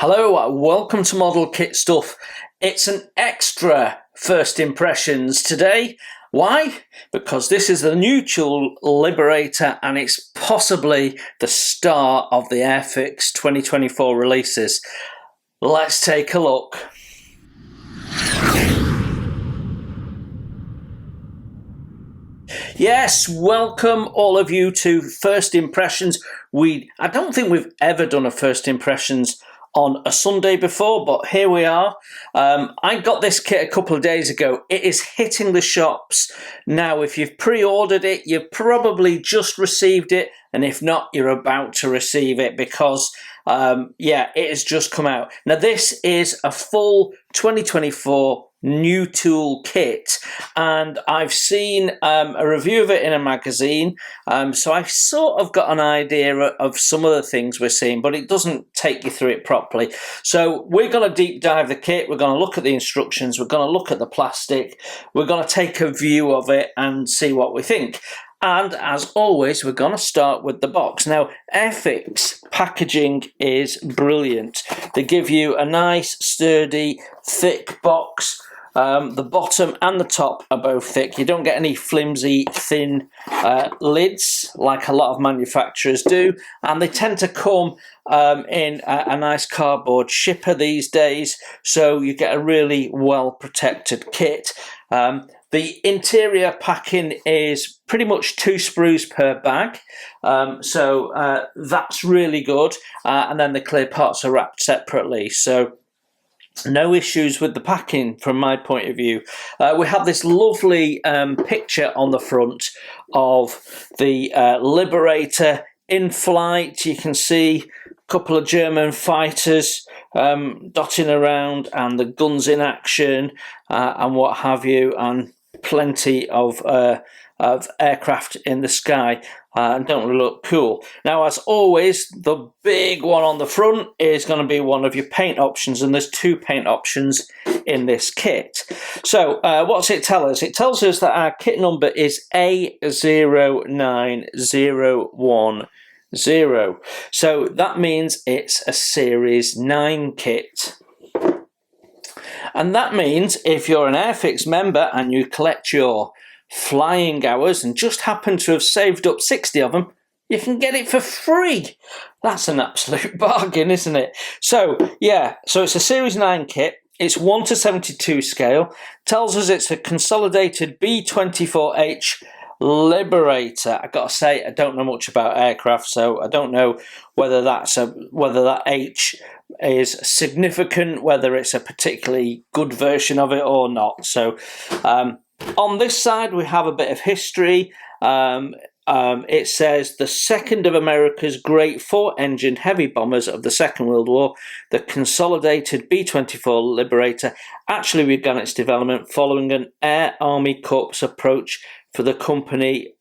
Hello, welcome to Model Kit Stuff. It's an extra first impressions today. Why? Because this is the new tool, Liberator, and it's possibly the star of the Airfix 2024 releases. Let's take a look. Yes, welcome all of you to First Impressions. I don't think we've ever done a First Impressions on a Sunday before, but here we are. I got this kit a couple of days ago. It is hitting the shops now. If you've pre-ordered it, you've probably just received it, and if not, you're about to receive it because yeah, it has just come out. Now this is a full 2024 new tool kit, and I've seen a review of it in a magazine, so I've sort of got an idea of some of the things we're seeing, but it doesn't take you through it properly. So we're going to deep dive the kit, we're going to look at the instructions, we're going to look at the plastic, we're going to take a view of it and see what we think. And as always, we're going to start with the box. Now, Airfix packaging is brilliant. They give you a nice, sturdy, thick box. The bottom and the top are both thick. You don't get any flimsy, thin lids like a lot of manufacturers do. And they tend to come in a nice cardboard shipper these days. So you get a really well-protected kit. The interior packing is pretty much 2 sprues per bag, so that's really good, and then the clear parts are wrapped separately, so no issues with the packing from my point of view. We have this lovely picture on the front of the Liberator in flight. You can see a couple of German fighters dotting around and the guns in action and what have you, and plenty of aircraft in the sky, and don't really look cool. Now, as always, the big one on the front is going to be one of your paint options, and there's 2 paint options in this kit. So what's it tell us? It tells us that our kit number is A09010. So that means it's a Series 9 kit. And that means if you're an Airfix member and you collect your flying hours and just happen to have saved up 60 of them, you can get it for free. That's an absolute bargain, isn't it? So yeah, so it's a Series 9 kit. It's 1:72 scale. Tells us it's a Consolidated B-24H Liberator. I gotta say, I don't know much about aircraft, so I don't know whether that H is significant, whether it's a particularly good version of it or not. So on this side we have a bit of history. It says the second of America's great 4-engined heavy bombers of the Second World War, the Consolidated B-24 Liberator actually began its development following an Air Army Corps approach for the company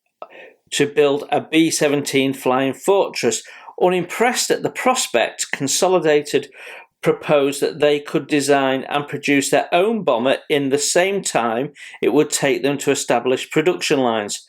to build a B-17 Flying Fortress. Unimpressed at the prospect, Consolidated proposed that they could design and produce their own bomber in the same time it would take them to establish production lines,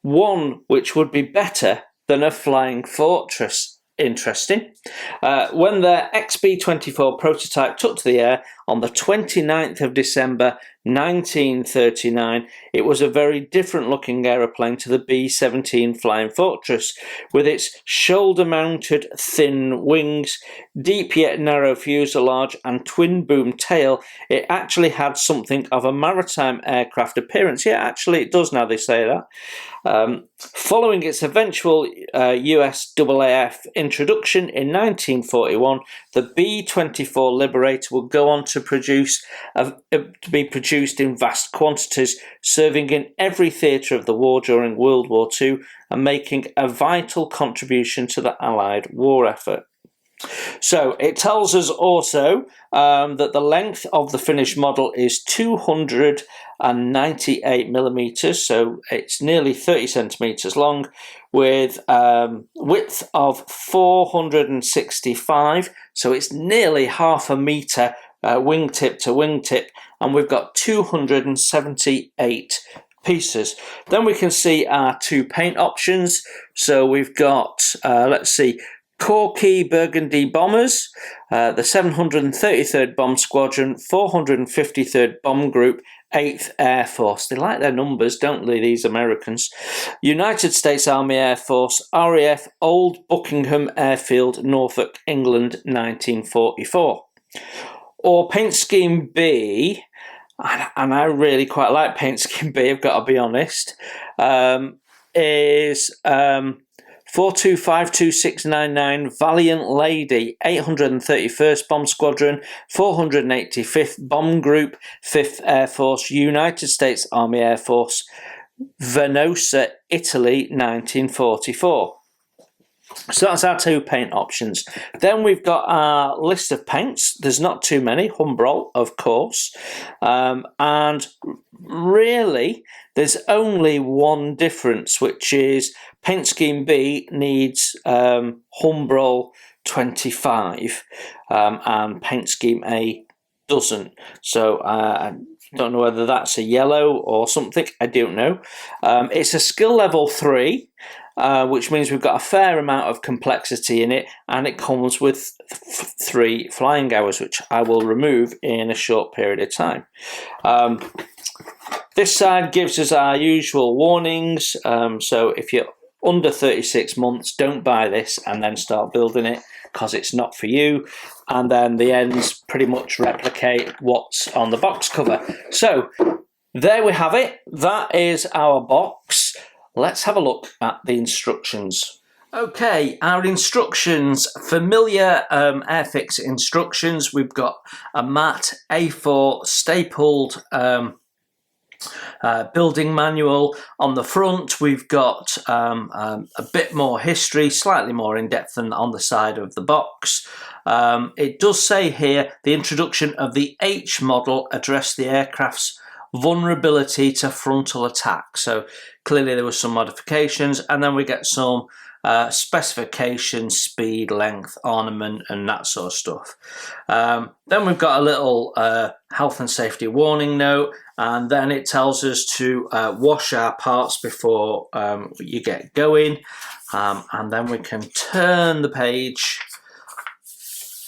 one which would be better than a Flying Fortress. Interesting. When their XB-24 prototype took to the air on the 29th of December 1939, it was a very different looking aeroplane to the B-17 Flying Fortress. With its shoulder-mounted thin wings, deep yet narrow fuselage and twin-boom tail, it actually had something of a maritime aircraft appearance. Yeah, actually it does now they say that. Following its eventual US AAF introduction in 1941, the B-24 Liberator would go on to be produced in vast quantities, serving in every theatre of the war during World War II and making a vital contribution to the Allied war effort. So it tells us also that the length of the finished model is 298 millimeters, so it's nearly 30 centimeters long, with width of 465, so it's nearly half a meter wingtip to wingtip, and we've got 278 pieces. Then we can see our 2 paint options. So we've got, let's see, Corky Burgundy Bombers, the 733rd Bomb Squadron, 453rd Bomb Group, 8th Air Force. They like their numbers, don't they, these Americans? United States Army Air Force, RAF, Old Buckingham Airfield, Norfolk, England, 1944. Or Paint Scheme B, and I really quite like Paint Scheme B, I've got to be honest, is 425269 Valiant Lady, 831st Bomb Squadron, 485th Bomb Group, 5th Air Force, United States Army Air Force, Venosa, Italy, 1944. So that's our two paint options. Then we've got our list of paints. There's not too many. Humbrol, of course. And really, there's only one difference, which is Paint Scheme B needs Humbrol 25 and Paint Scheme A doesn't. So I don't know whether that's a yellow or something. I don't know. It's a skill level 3. Which means we've got a fair amount of complexity in it, and it comes with 3 flying hours, which I will remove in a short period of time. This side gives us our usual warnings, so if you're under 36 months, don't buy this and then start building it, because it's not for you. And then the ends pretty much replicate what's on the box cover. So there we have it. That is our box. Let's have a look at the instructions. Okay, our instructions, familiar Airfix instructions. We've got a matte A4 stapled building manual. On the front, we've got a bit more history, slightly more in depth than on the side of the box. It does say here, the introduction of the H model addressed the aircraft's vulnerability to frontal attack. So clearly there were some modifications, and then we get some specifications, speed, length, ornament, and that sort of stuff. Then we've got a little health and safety warning note, and then it tells us to wash our parts before you get going, and then we can turn the page,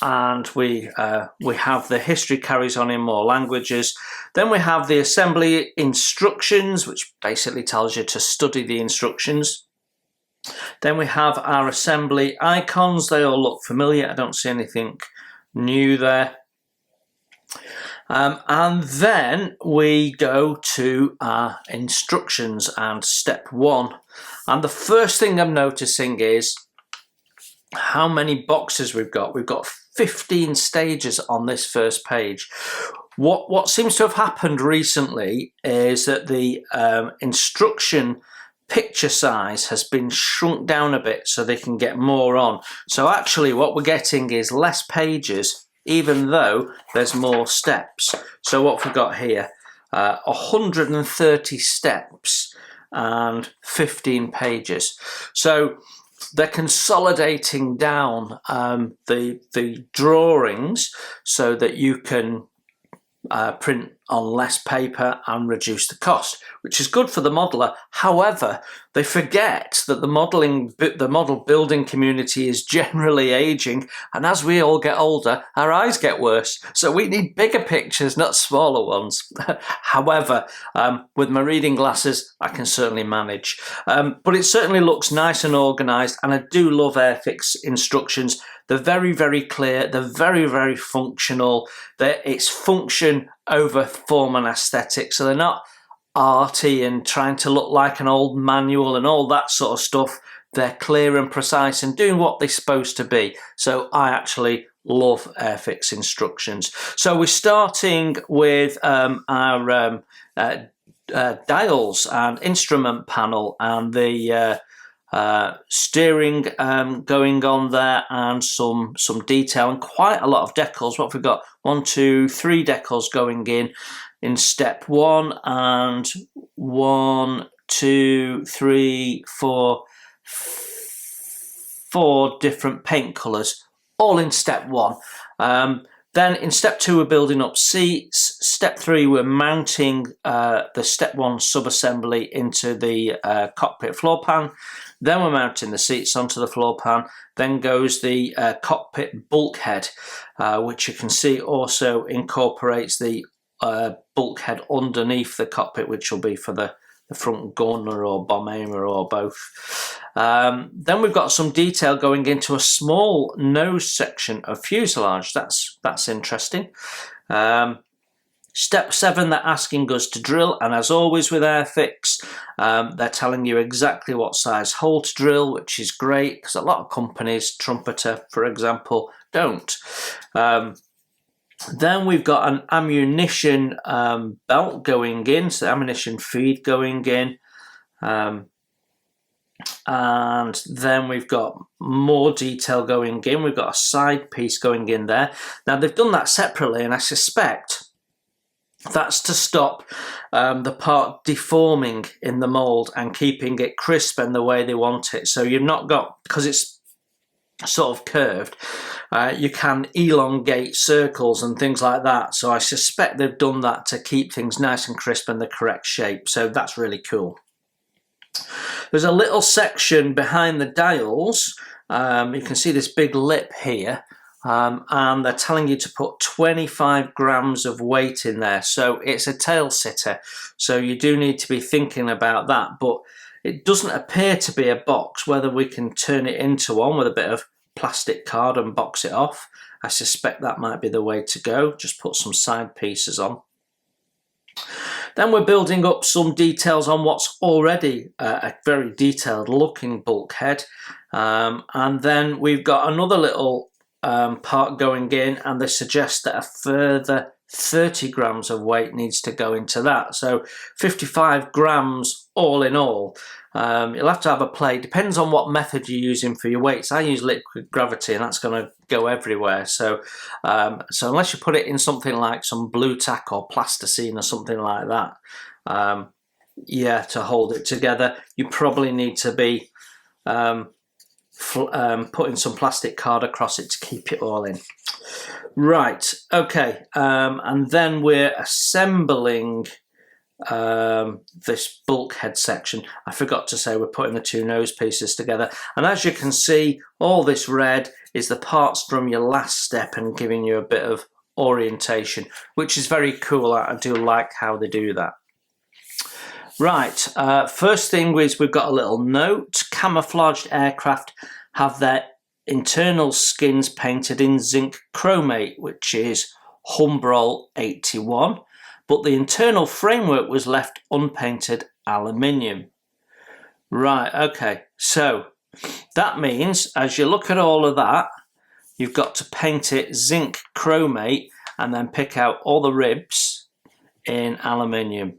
and we have the history carries on in more languages. Then we have the assembly instructions, which basically tells you to study the instructions. Then we have our assembly icons. They all look familiar. I don't see anything new there. And then we go to our instructions and step 1. And the first thing I'm noticing is how many boxes we've got. We've got 15 stages on this first page. What seems to have happened recently is that the instruction picture size has been shrunk down a bit so they can get more on. So actually what we're getting is less pages, even though there's more steps. So what we've got here, 130 steps and 15 pages. So they're consolidating down the drawings so that you can print on less paper and reduce the cost, which is good for the modeler. However, they forget that the model building community is generally aging, and as we all get older, our eyes get worse. So we need bigger pictures, not smaller ones. However, with my reading glasses, I can certainly manage. But it certainly looks nice and organised, and I do love Airfix instructions. They're very, very clear. They're very, very functional. It's function over form and aesthetic. So they're not arty and trying to look like an old manual and all that sort of stuff. They're clear and precise and doing what they're supposed to be. So I actually love Airfix instructions. So we're starting with our dials and instrument panel and the steering going on there, and some detail and quite a lot of decals. What we've got, 1, 2, 3 decals going in step 1, and 1, 2, 3, 4 different paint colours, all in step 1. Then in step 2 we're building up seats. Step 3 we're mounting the step 1 sub-assembly into the cockpit floor pan. Then we're mounting the seats onto the floor pan. Then goes the cockpit bulkhead, which you can see also incorporates the bulkhead underneath the cockpit, which will be for the front gunner or bomb aimer or both. Then we've got some detail going into a small nose section of fuselage. That's interesting. Step 7, they're asking us to drill, and as always with Airfix, they're telling you exactly what size hole to drill, which is great because a lot of companies, Trumpeter for example, don't. Then we've got an ammunition belt going in, so ammunition feed going in. And then we've got more detail going in. We've got a side piece going in there. Now they've done that separately, and I suspect that's to stop the part deforming in the mould and keeping it crisp and the way they want it. So you've not got, because it's sort of curved, you can elongate circles and things like that. So I suspect they've done that to keep things nice and crisp and the correct shape. So that's really cool. There's a little section behind the dials. You can see this big lip here. And they're telling you to put 25 grams of weight in there. So it's a tail sitter. So you do need to be thinking about that. But it doesn't appear to be a box. Whether we can turn it into one with a bit of plastic card and box it off, I suspect that might be the way to go. Just put some side pieces on. Then we're building up some details on what's already a very detailed looking bulkhead. And then we've got another little part going in, and they suggest that a further 30 grams of weight needs to go into that. So 55 grams all in all. You'll have to have a play. Depends on what method you're using for your weights. I use liquid gravity, and that's going to go everywhere. So unless you put it in something like some blue tack or plasticine or something like that, yeah, to hold it together, you probably need to be putting some plastic card across it to keep it all in. Right, okay, and then we're assembling this bulkhead section. I forgot to say we're putting the two nose pieces together, and as you can see, all this red is the parts from your last step and giving you a bit of orientation, which is very cool. I do like how they do that. Right, first thing is we've got a little note. Camouflaged aircraft have their internal skins painted in zinc chromate, which is Humbrol 81, but the internal framework was left unpainted aluminium. Right, okay, so that means as you look at all of that, you've got to paint it zinc chromate and then pick out all the ribs in aluminium.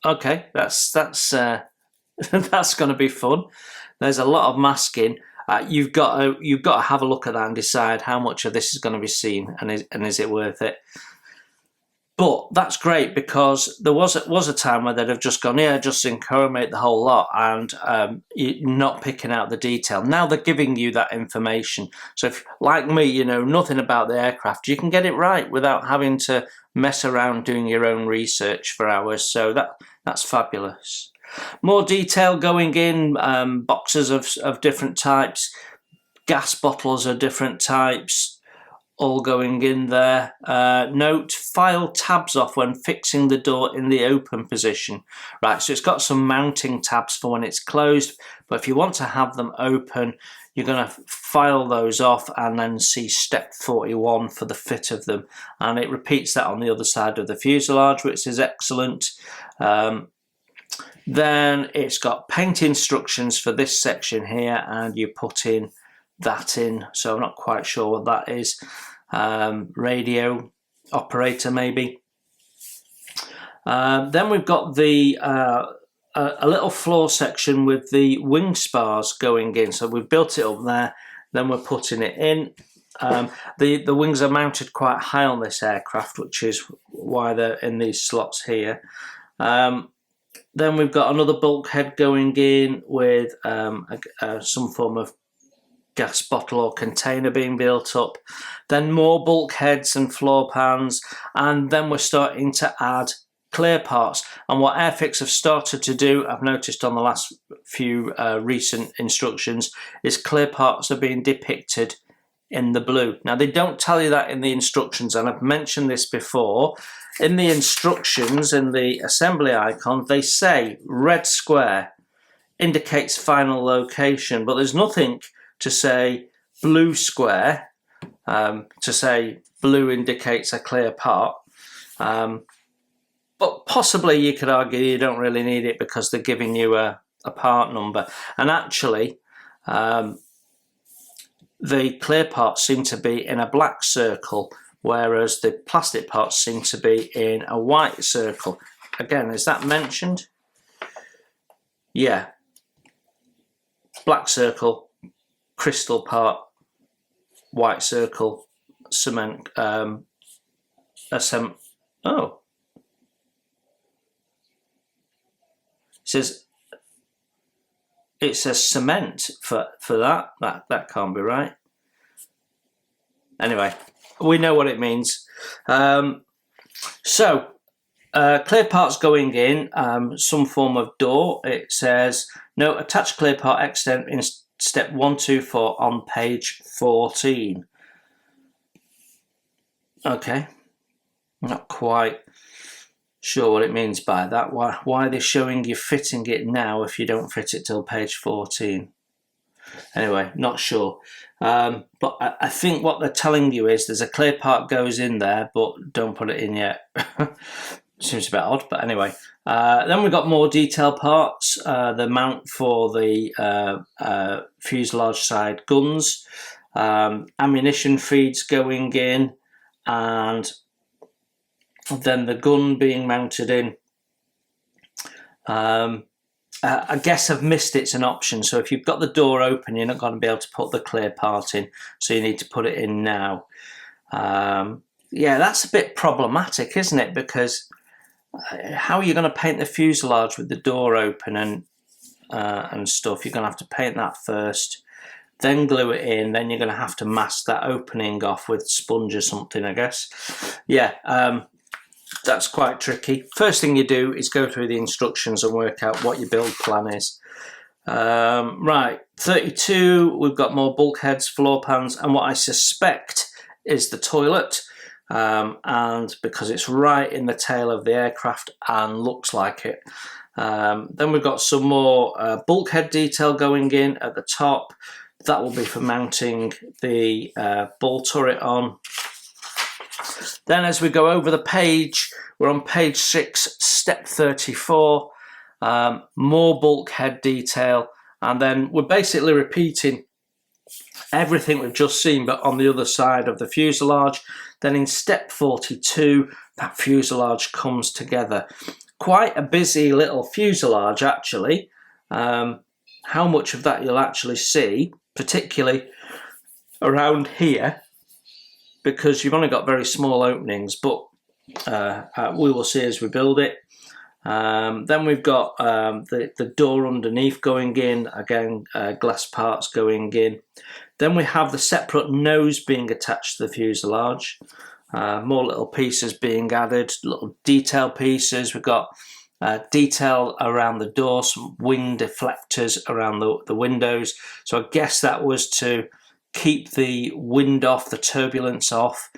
Okay, that's that's going to be fun. There's a lot of masking. You've got to have a look at that and decide how much of this is going to be seen, and is it worth it. But that's great, because there was a time where they'd have just gone, yeah, just zinc chromate the whole lot, and you're not picking out the detail. Now they're giving you that information. So if, like me, you know nothing about the aircraft, you can get it right without having to mess around doing your own research for hours. So that's fabulous. More detail going in, boxes of different types, gas bottles of different types, all going in there. Note, file tabs off when fixing the door in the open position. Right, so it's got some mounting tabs for when it's closed, but if you want to have them open, you're going to file those off and then see step 41 for the fit of them. And it repeats that on the other side of the fuselage, which is excellent. Then it's got paint instructions for this section here, and you put in that in. So I'm not quite sure what that is. Radio operator maybe. Then we've got the a little floor section with the wing spars going in. So we've built it up there, then we're putting it in. The wings are mounted quite high on this aircraft, which is why they're in these slots here. Then we've got another bulkhead going in with some form of gas bottle or container being built up. Then more bulkheads and floor pans, and then we're starting to add clear parts. And what Airfix have started to do, I've noticed on the last few recent instructions, is clear parts are being depicted in the blue. Now, they don't tell you that in the instructions, and I've mentioned this before. In the instructions, in the assembly icon, they say red square indicates final location, but there's nothing to say blue square, to say blue indicates a clear part. But possibly you could argue you don't really need it because they're giving you a part number. And actually, the clear parts seem to be in a black circle, whereas the plastic parts seem to be in a white circle. Again, is that mentioned? Yeah. Black circle, crystal part, white circle, cement, oh. It says cement for that. That can't be right. Anyway, we know what it means. So clear parts going in, some form of door. It says no attached clear part extent in step 124 on page 14. Okay, not quite sure what it means by that. Why are they showing you fitting it now if you don't fit it till page 14? Anyway, not sure. But I think what they're telling you is there's a clear part goes in there, but don't put it in yet. Seems a bit odd, but anyway. Then we've got more detail parts. The mount for the fuselage side guns, ammunition feeds going in, and then the gun being mounted in. I guess I've missed it's an option, so if you've got the door open, you're not going to be able to put the clear part in, so you need to put it in now. Yeah, that's a bit problematic, isn't it? Because how are you going to paint the fuselage with the door open and stuff? You're going to have to paint that first, then glue it in, then you're going to have to mask that opening off with sponge or something, I guess. Yeah, that's quite tricky. First thing you do is go through the instructions and work out what your build plan is. Right, 32, we've got more bulkheads, floor pans, and what I suspect is the toilet. And because it's right in the tail of the aircraft and looks like it. Then we've got some more bulkhead detail going in at the top. That will be for mounting the ball turret on. Then as we go over the page, we're on page 6, step 34, more bulkhead detail, and then we're basically repeating everything we've just seen, but on the other side of the fuselage. Then in step 42, that fuselage comes together. Quite a busy little fuselage, actually. How much of that you'll actually see, particularly around here, because you've only got very small openings, but we will see as we build it. Then we've got the door underneath going in, again glass parts going in. Then we have the separate nose being attached to the fuselage, more little pieces being added, little detail pieces. We've got detail around the door, some wing deflectors around the windows. So I guess that was to keep the wind off, the turbulence off,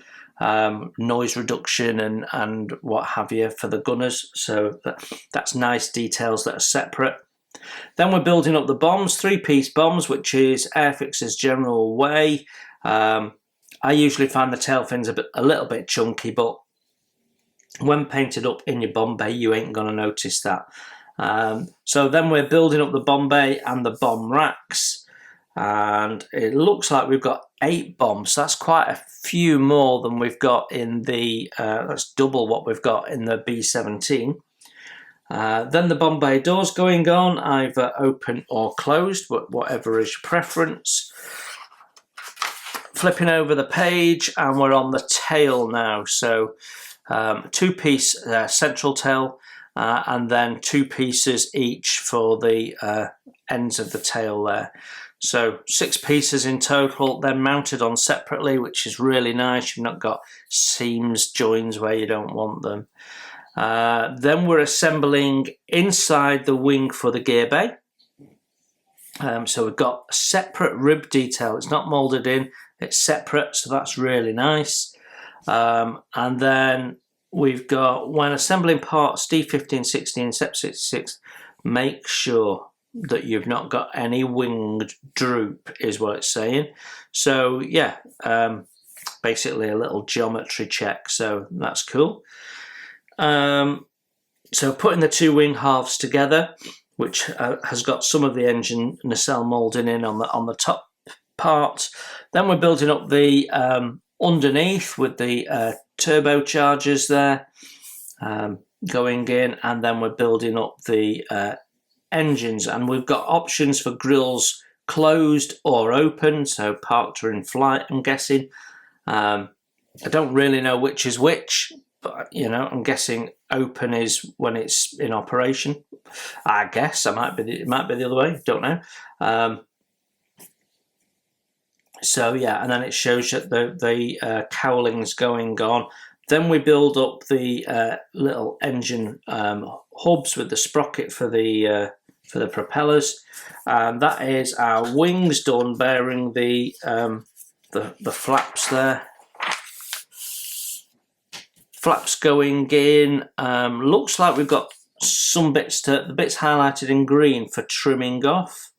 noise reduction and what have you for the gunners. So that's nice details that are separate. Then we're building up the bombs, 3-piece bombs, which is Airfix's general way. I usually find the tail fins a little bit chunky, but when painted up in your bomb bay, you ain't going to notice that. So then we're building up the bomb bay and the bomb racks. And it looks like we've got 8 bombs. That's quite a few more than we've got in the, that's double what we've got in the B-17. Then the bomb bay doors going on, either open or closed, but whatever is your preference. Flipping over the page, and we're on the tail now. So 2-piece central tail, and then 2 pieces each for the ends of the tail there. So 6 pieces in total, then mounted on separately, which is really nice. You've not got seams, joins where you don't want them. Then we're assembling inside the wing for the gear bay. So we've got a separate rib detail. It's not moulded in, it's separate, so that's really nice. And then we've got, when assembling parts D15, 16, SEP 66, make sure that you've not got any winged droop, is what it's saying. So yeah, basically a little geometry check, so that's cool. So putting the two wing halves together, which has got some of the engine nacelle moulding in on the top part. Then we're building up the underneath with the turbochargers there going in, and then we're building up the engines, and we've got options for grills closed or open, so parked or in flight, I'm guessing. I don't really know which is which, but you know, I'm guessing open is when it's in operation. I guess it might be the other way, don't know. So yeah, and then it shows that the cowling's going on. Then we build up the little engine hubs with the sprocket for the propellers, and that is our wings done, bearing the flaps there. Flaps going in. Looks like we've got some bits the bits highlighted in green for trimming off.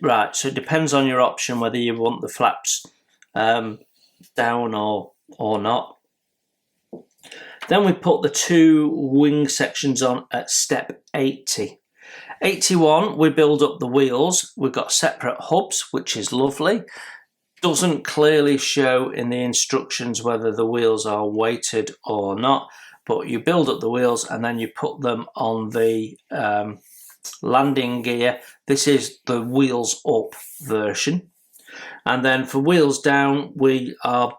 Right, so it depends on your option whether you want the flaps down or not. Then we put the two wing sections on at step 80. 81, we build up the wheels. We've got separate hubs, which is lovely. Doesn't clearly show in the instructions whether the wheels are weighted or not, but you build up the wheels and then you put them on the landing gear. This is the wheels up version. And then for wheels down, we are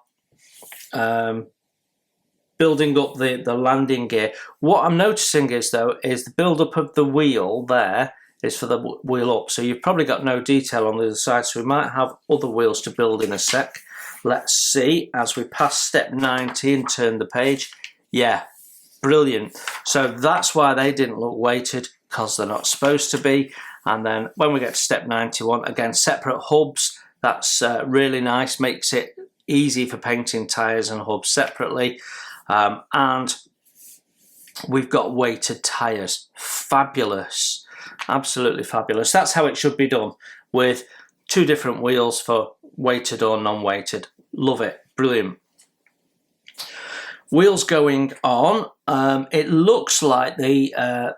building up the landing gear. What I'm noticing is, though, is the build up of the wheel there is for the wheel up. So you've probably got no detail on the other side, so we might have other wheels to build in a sec. Let's see as we pass step 90 and turn the page. Yeah, brilliant. So that's why they didn't look weighted, because they're not supposed to be. And then when we get to step 91, again, separate hubs. That's really nice, makes it easy for painting tyres and hubs separately. And we've got weighted tyres. Fabulous. Absolutely fabulous. That's how it should be done, with two different wheels for weighted or non-weighted. Love it. Brilliant. Wheels going on. It looks like the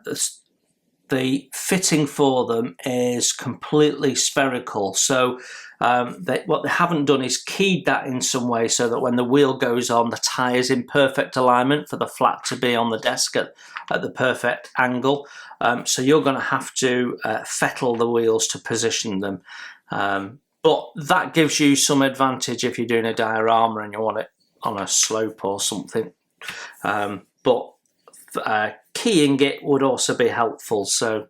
fitting for them is completely spherical. So what they haven't done is keyed that in some way so that when the wheel goes on, the tyre's in perfect alignment for the flat to be on the desk at the perfect angle. So you're going to have to fettle the wheels to position them. But that gives you some advantage if you're doing a diorama and you want it on a slope or something. But keying it would also be helpful, so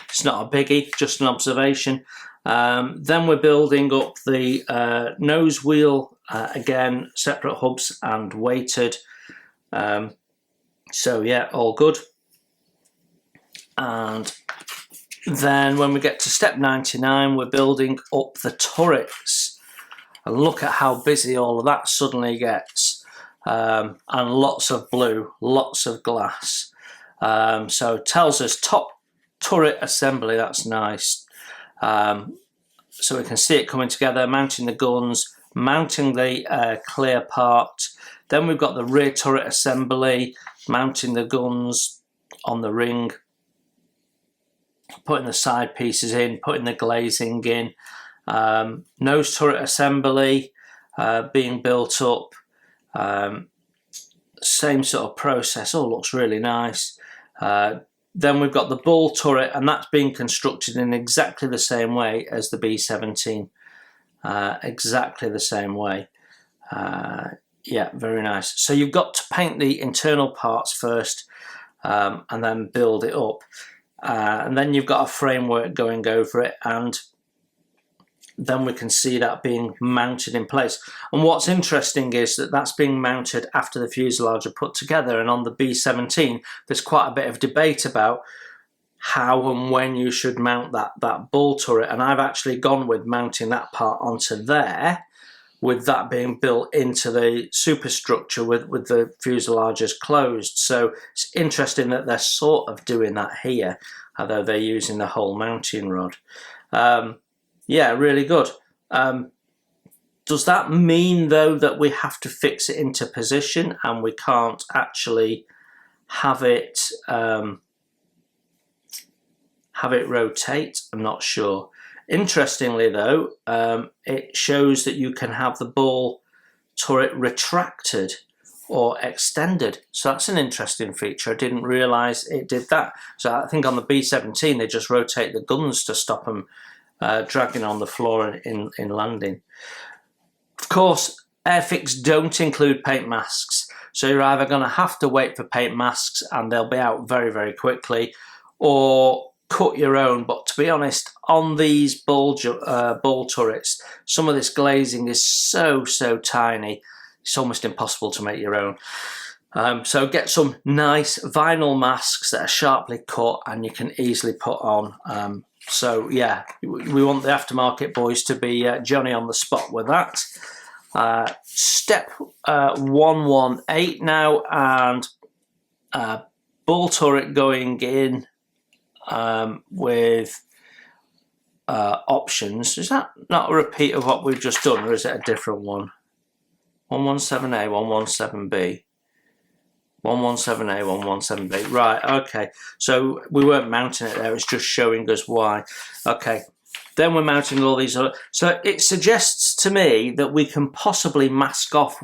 it's not a biggie, just an observation. Then we're building up the nose wheel, again, separate hubs and weighted. So yeah, all good. And then when we get to step 99, we're building up the turrets. And look at how busy all of that suddenly gets. And lots of blue, lots of glass. So it tells us top turret assembly. That's nice. So we can see it coming together, mounting the guns, mounting the clear part. Then we've got the rear turret assembly, mounting the guns on the ring, putting the side pieces in, putting the glazing in. Nose turret assembly being built up. Same sort of process. All looks really nice. Then we've got the bull turret, and that's being constructed in exactly the same way as the B-17. Exactly the same way. Yeah, very nice. So you've got to paint the internal parts first and then build it up. And then you've got a framework going over it, and then we can see that being mounted in place. And what's interesting is that that's being mounted after the fuselage are put together, and on the B-17 there's quite a bit of debate about how and when you should mount that ball turret, and I've actually gone with mounting that part onto there, with that being built into the superstructure with the fuselages closed. So it's interesting that they're sort of doing that here, although they're using the whole mounting rod. Yeah, really good. Does that mean though that we have to fix it into position and we can't actually have it rotate? I'm not sure. Interestingly though, it shows that you can have the ball turret retracted or extended. So that's an interesting feature. I didn't realise it did that. So I think on the B-17 they just rotate the guns to stop them dragging on the floor in landing. Of course, Airfix don't include paint masks. So you're either going to have to wait for paint masks and they'll be out very, very quickly, or cut your own. But to be honest, on these ball turrets, some of this glazing is so tiny, it's almost impossible to make your own. So get some nice vinyl masks that are sharply cut and you can easily put on. So yeah, we want the aftermarket boys to be Johnny on the spot with that. Step 118 now, and ball turret going in with options. Is that not a repeat of what we've just done, or is it a different one? 117A, 117B. 117A, 117B. Right, okay. So we weren't mounting it there, it's just showing us why. Okay, then we're mounting all these other. So it suggests to me that we can possibly mask off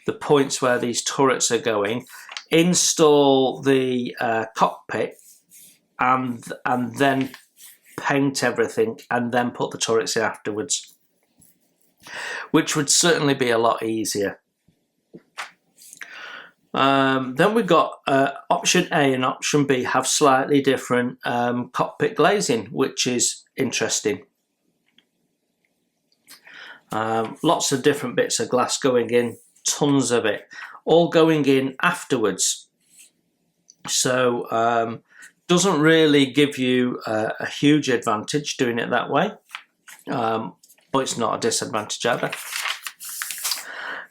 the points where these turrets are going, install the cockpit, and then paint everything, and then put the turrets in afterwards, which would certainly be a lot easier. Then we've got option A and option B have slightly different cockpit glazing, which is interesting. Lots of different bits of glass going in, tons of it, all going in afterwards. So doesn't really give you a huge advantage doing it that way, but it's not a disadvantage either.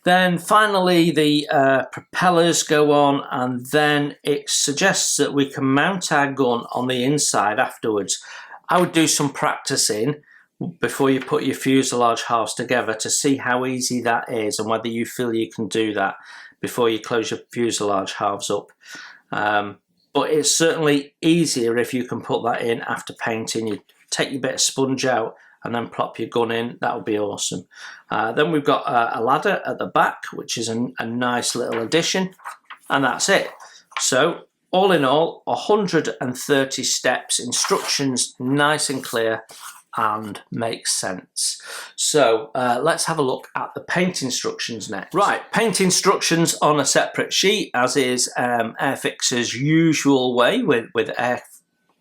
Then finally the propellers go on, and then it suggests that we can mount our gun on the inside afterwards. I would do some practicing before you put your fuselage halves together to see how easy that is and whether you feel you can do that before you close your fuselage halves up. But it's certainly easier if you can put that in after painting. You take your bit of sponge out and then plop your gun in. That would be awesome. Then we've got a ladder at the back, which is a nice little addition, and that's it. So all in all, 130 steps, instructions nice and clear and makes sense. So let's have a look at the paint instructions next. Right, paint instructions on a separate sheet, as is Airfix's usual way with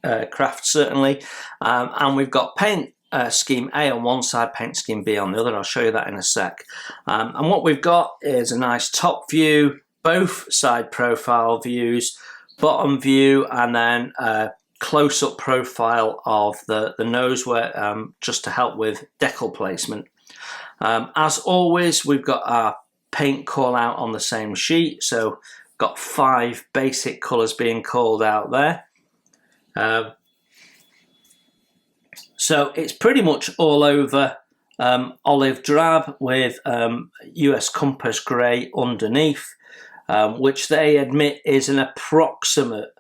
aircraft certainly, and we've got paint scheme A on one side, paint scheme B on the other. I'll show you that in a sec. And what we've got is a nice top view, both side profile views, bottom view, and then a close-up profile of the nose, where just to help with decal placement. As always, we've got our paint call out on the same sheet, so got 5 basic colours being called out there. So it's pretty much all over olive drab with US Compass grey underneath, which they admit is an approximate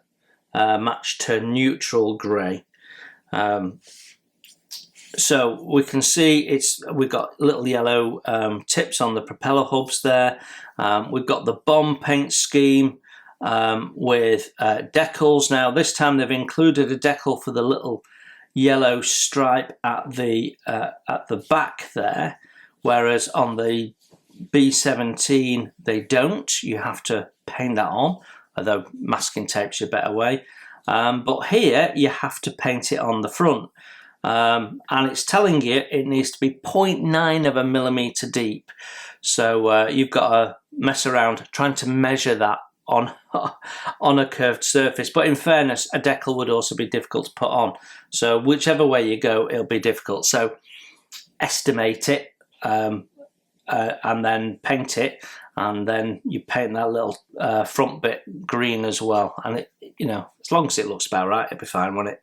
match to neutral grey. So we can see we've got little yellow tips on the propeller hubs there. We've got the bomb paint scheme with decals. Now this time they've included a decal for the little yellow stripe at the back there, whereas on the B-17 they don't. You have to paint that on, although masking tape's a better way. But here you have to paint it on the front. and it's telling you it needs to be 0.9 of a millimetre deep. So you've got to mess around trying to measure that on on a curved surface. But in fairness, a decal would also be difficult to put on. So whichever way you go, it'll be difficult. So estimate it and then paint it, and then you paint that little front bit green as well. And it, you know, as long as it looks about right, it'll be fine, won't it?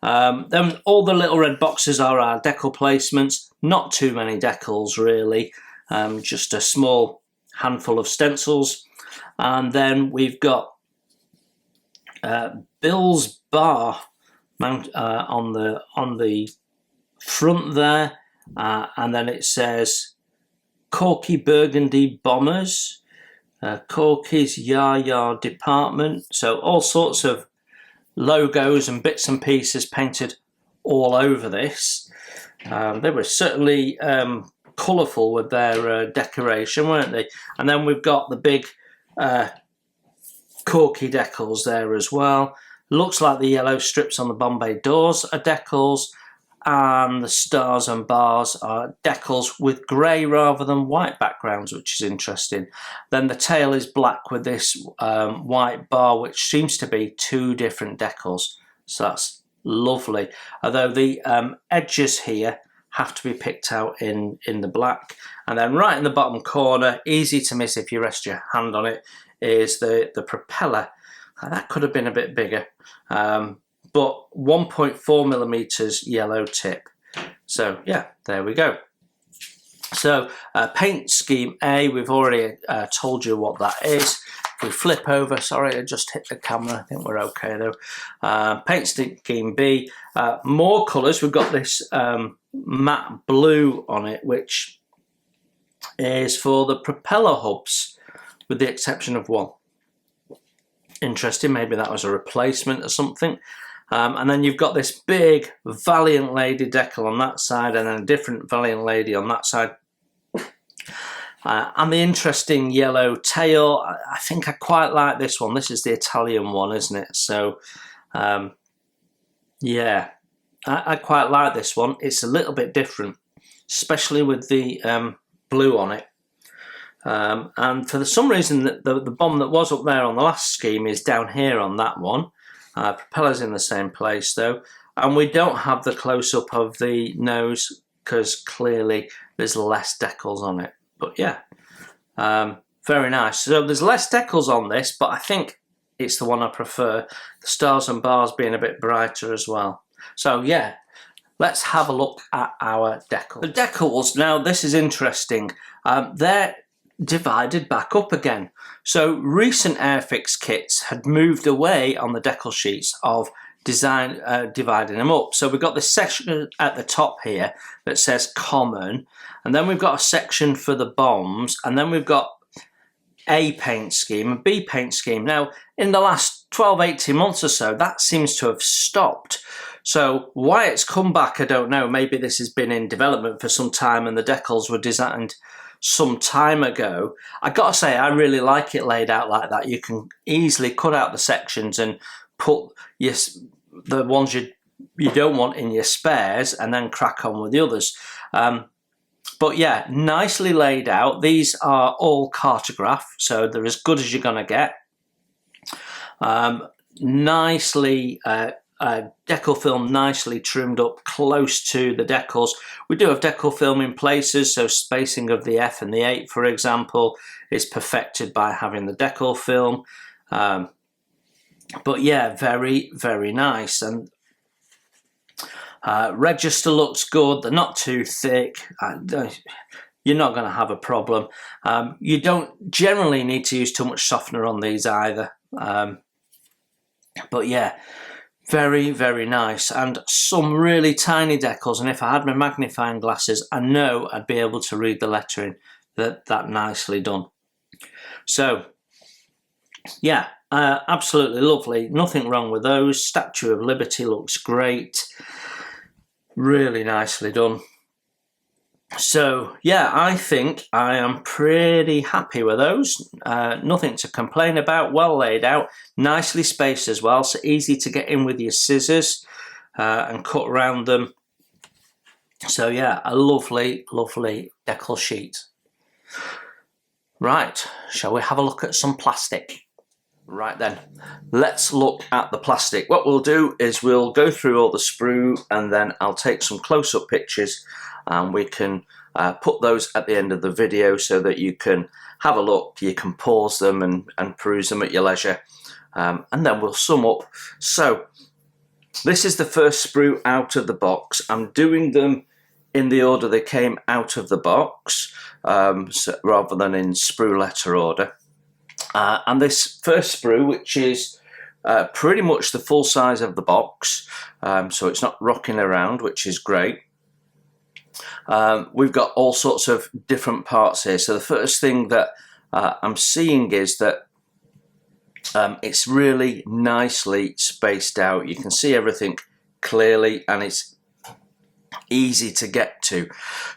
Then all the little red boxes are our decal placements. Not too many decals really, just a small handful of stencils. And then we've got Bill's bar mount on the front there, and then it says Corky Burgundy Bombers, Corky's Yar Department. So all sorts of logos and bits and pieces painted all over this. They were certainly colourful with their decoration, weren't they? And then we've got the big Corky decals there as well. Looks like the yellow strips on the Bombay doors are decals, and the stars and bars are decals with grey rather than white backgrounds, which is interesting. Then the tail is black with this white bar, which seems to be two different decals. So that's lovely. Although the edges here have to be picked out in the black. And then right in the bottom corner, easy to miss if you rest your hand on it, is the propeller. That could have been a bit bigger. But 1.4 millimeters yellow tip. So yeah, there we go. So paint scheme A, we've already told you what that is. If we flip over, sorry, I just hit the camera. I think we're okay though. Paint scheme B, more colours. We've got this matte blue on it, which is for the propeller hubs, with the exception of one. Interesting, maybe that was a replacement or something. And then you've got this big Valiant Lady decal on that side, and then a different Valiant Lady on that side. And the interesting yellow tail. I think I quite like this one. This is the Italian one, isn't it? So, yeah, I quite like this one. It's a little bit different, especially with the blue on it. And for some reason, the bomb that was up there on the last scheme is down here on that one. Propeller's in the same place though, and we don't have the close-up of the nose because clearly there's less decals on it. But yeah, very nice. So there's less decals on this, but I think it's the one I prefer. The stars and bars being a bit brighter as well. So yeah, let's have a look at our decals. The decals, now this is interesting. They're divided back up again. So recent Airfix kits had moved away on the decal sheets of dividing them up. So we've got this section at the top here that says common, and then we've got a section for the bombs, and then we've got A paint scheme and B paint scheme. Now in the last 12-18 months or so, that seems to have stopped. So why it's come back, I don't know. Maybe this has been in development for some time and the decals were designed some time ago. I gotta say, I really like it laid out like that. You can easily cut out the sections and put the ones you don't want in your spares, and then crack on with the others. But yeah, nicely laid out. These are all cartograph, so they're as good as you're gonna get. Nicely decal film, nicely trimmed up close to the decals. We do have decal film in places, so spacing of the F and the 8, for example, is perfected by having the decal film. But yeah, very, very nice. And register looks good. They're not too thick. You're not going to have a problem. You don't generally need to use too much softener on these either. But yeah, very, very nice, and some really tiny decals, and if I had my magnifying glasses, I know I'd be able to read the lettering. That nicely done. So yeah, absolutely lovely. Nothing wrong with those. Statue of Liberty looks great. Really nicely done. So yeah, I think I am pretty happy with those. Nothing to complain about. Well laid out, nicely spaced as well, so easy to get in with your scissors. and cut around them. So yeah, a lovely, lovely decal sheet. Right, shall we have a look at some plastic? Right then, let's look at the plastic. What we'll do is we'll go through all the sprue, and then I'll take some close-up pictures, and we can put those at the end of the video so that you can have a look, you can pause them and peruse them at your leisure, and then we'll sum up. So this is the first sprue out of the box. I'm doing them in the order they came out of the box, so, rather than in sprue letter order. And this first sprue, which is pretty much the full size of the box, so it's not rocking around, which is great. We've got all sorts of different parts here. So the first thing that I'm seeing is that it's really nicely spaced out. You can see everything clearly, and it's easy to get to.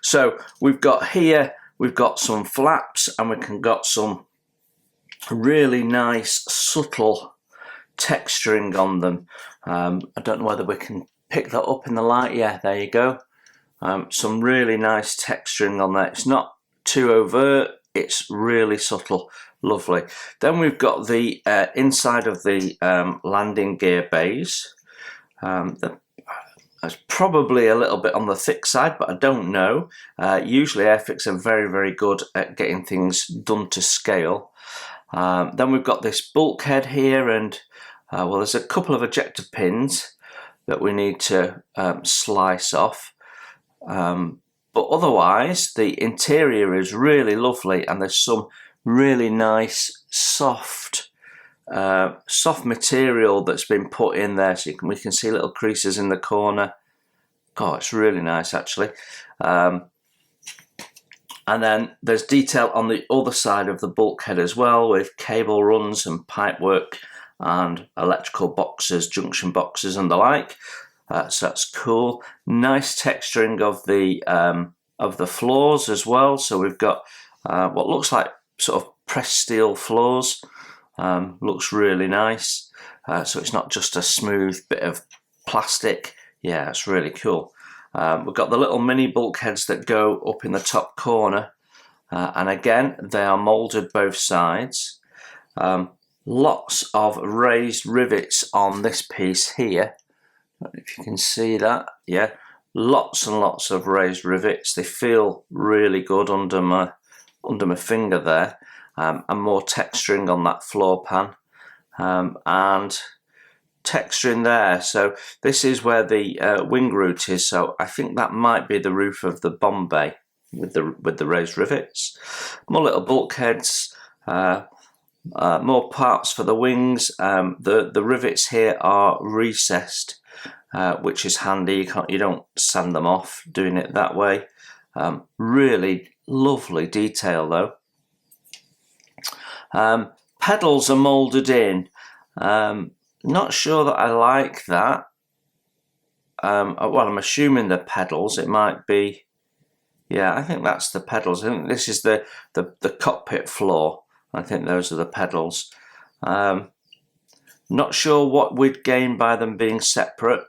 So we've got here, we've got some flaps, and we've got some really nice subtle texturing on them. I don't know whether we can pick that up in the light. Yeah, there you go. Some really nice texturing on there. It's not too overt, it's really subtle, lovely. Then we've got the inside of the landing gear bays. That's probably a little bit on the thick side, but I don't know. Usually Airfix are very, very good at getting things done to scale. Then we've got this bulkhead here, and well, there's a couple of ejector pins that we need to slice off. But otherwise, the interior is really lovely, and there's some really nice soft material that's been put in there, so we can see little creases in the corner. God, it's really nice actually. And then there's detail on the other side of the bulkhead as well, with cable runs and pipe work and electrical boxes, junction boxes and the like. So that's cool. Nice texturing of the floors as well. So we've got what looks like sort of pressed steel floors. Looks really nice. So it's not just a smooth bit of plastic. Yeah, it's really cool. We've got the little mini bulkheads that go up in the top corner, and again they are moulded both sides. Lots of raised rivets on this piece here. If you can see that, yeah, lots and lots of raised rivets. They feel really good under my finger there, and more texturing on that floor pan, and texturing there. So this is where the wing root is. So I think that might be the roof of the bomb bay with the raised rivets. More little bulkheads. More parts for the wings. The rivets here are recessed, which is handy. You don't sand them off doing it that way. Really lovely detail though. Pedals are moulded in. Not sure that I like that. Well, I'm assuming the pedals. It might be. Yeah, I think that's the pedals. I think this is the cockpit floor. I think those are the pedals. Not sure what we'd gain by them being separate.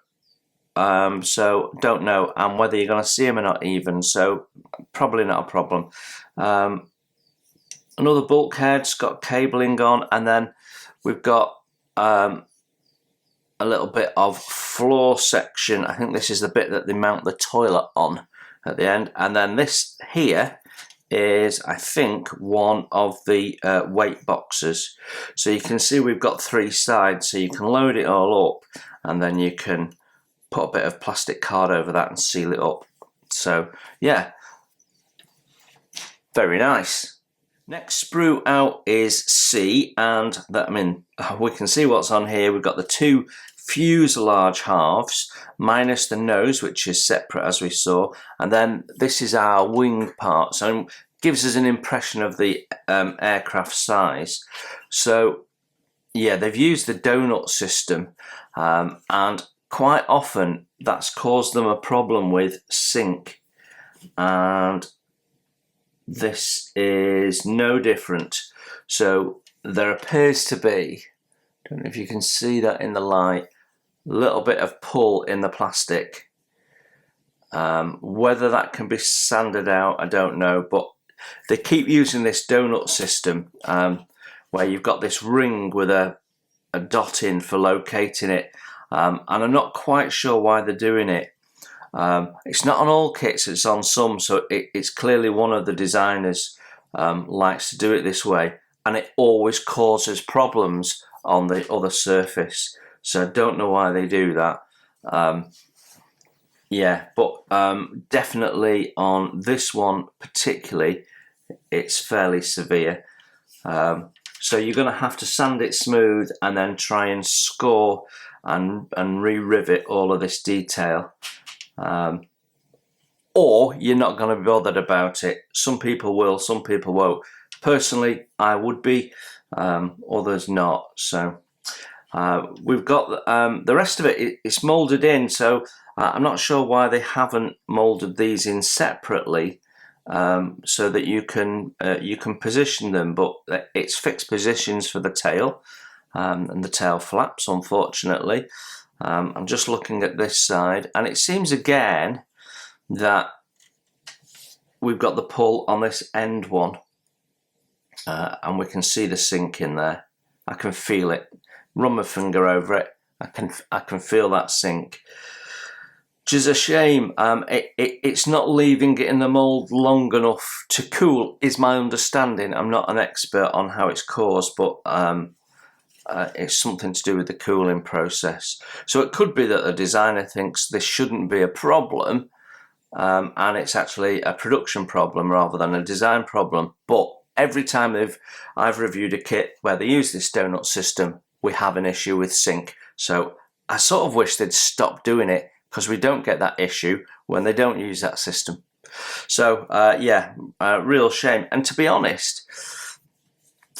So don't know, and whether you're going to see them or not even. So probably not a problem. Another bulkhead's got cabling on, and then we've got a little bit of floor section. I think this is the bit that they mount the toilet on at the end, and then this here is, I think, one of the weight boxes. So you can see we've got three sides, so you can load it all up, and then you can put a bit of plastic card over that and seal it up. So yeah, very nice. Next sprue out is C, and that, I mean, we can see what's on here. We've got the two fuselage halves, minus the nose, which is separate as we saw, and then this is our wing part, so it gives us an impression of the aircraft size. So yeah, they've used the donut system, and quite often that's caused them a problem with sync, and this is no different. So there appears to be, I don't know if you can see that in the light, little bit of pull in the plastic. Whether that can be sanded out, I don't know, but they keep using this donut system where you've got this ring with a dot in for locating it, and I'm not quite sure why they're doing it. It's not on all kits, it's on some, so it's clearly one of the designers likes to do it this way, and it always causes problems on the other surface, so I don't know why they do that. Yeah, but definitely on this one particularly, it's fairly severe. So you're going to have to sand it smooth and then try and score and re-rivet all of this detail. Or you're not going to be bothered about it. Some people will, some people won't. Personally, I would be, others not. So we've got the rest of it, it's moulded in, so I'm not sure why they haven't moulded these in separately, so that you can position them, but it's fixed positions for the tail and the tail flaps, unfortunately. I'm just looking at this side, and it seems again that we've got the pull on this end one, and we can see the sink in there. I can feel it. Run my finger over it. I can feel that sink, which is a shame. It's not leaving it in the mould long enough to cool, is my understanding. I'm not an expert on how it's caused, but it's something to do with the cooling process. So it could be that the designer thinks this shouldn't be a problem, and it's actually a production problem rather than a design problem. But every time I've reviewed a kit where they use this donut system, we have an issue with sink. So I sort of wish they'd stop doing it, because we don't get that issue when they don't use that system. So yeah, real shame. And to be honest,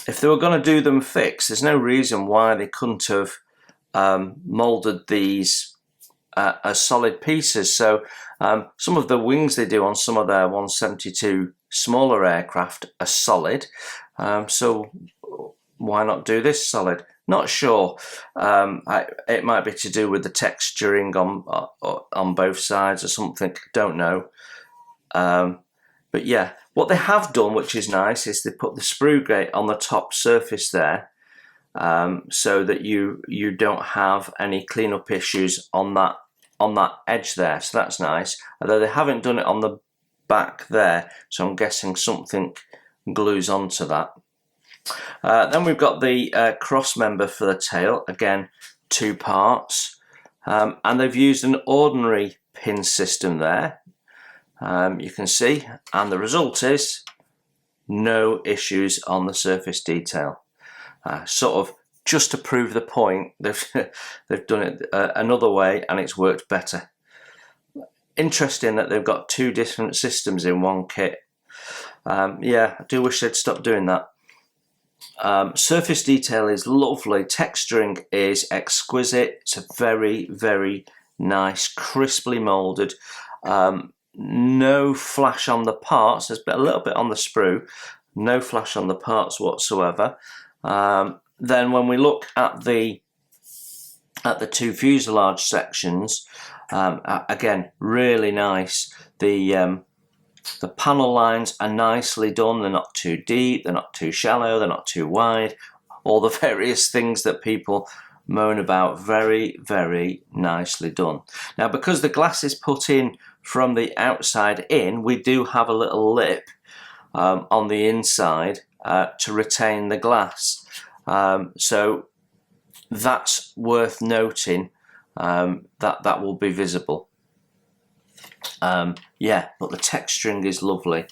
if they were going to do them fixed, there's no reason why they couldn't have moulded these as solid pieces. So some of the wings they do on some of their 172 smaller aircraft are solid. So why not do this solid? Not sure. It might be to do with the texturing on both sides or something. Don't know. But yeah, what they have done, which is nice, is they put the sprue gate on the top surface there, so that you don't have any cleanup issues on that edge there. So that's nice. Although they haven't done it on the back there, so I'm guessing something glues onto that. Then we've got the cross member for the tail, again 2 parts, and they've used an ordinary pin system there, you can see, and the result is no issues on the surface detail. Sort of just to prove the point, they've done it another way and it's worked better. Interesting that they've got 2 different systems in one kit. Yeah, I do wish they'd stop doing that. Surface detail is lovely, texturing is exquisite. It's a very, very nice, crisply moulded. No flash on the parts. There's a little bit on the sprue. No flash on the parts whatsoever. Then when we look at the 2 fuselage sections, again, really nice. The panel lines are nicely done. They're not too deep, they're not too shallow, they're not too wide. All the various things that people moan about, very, very nicely done. Now, because the glass is put in from the outside in, we do have a little lip on the inside to retain the glass. So that's worth noting, that will be visible. Yeah, but the texturing is lovely.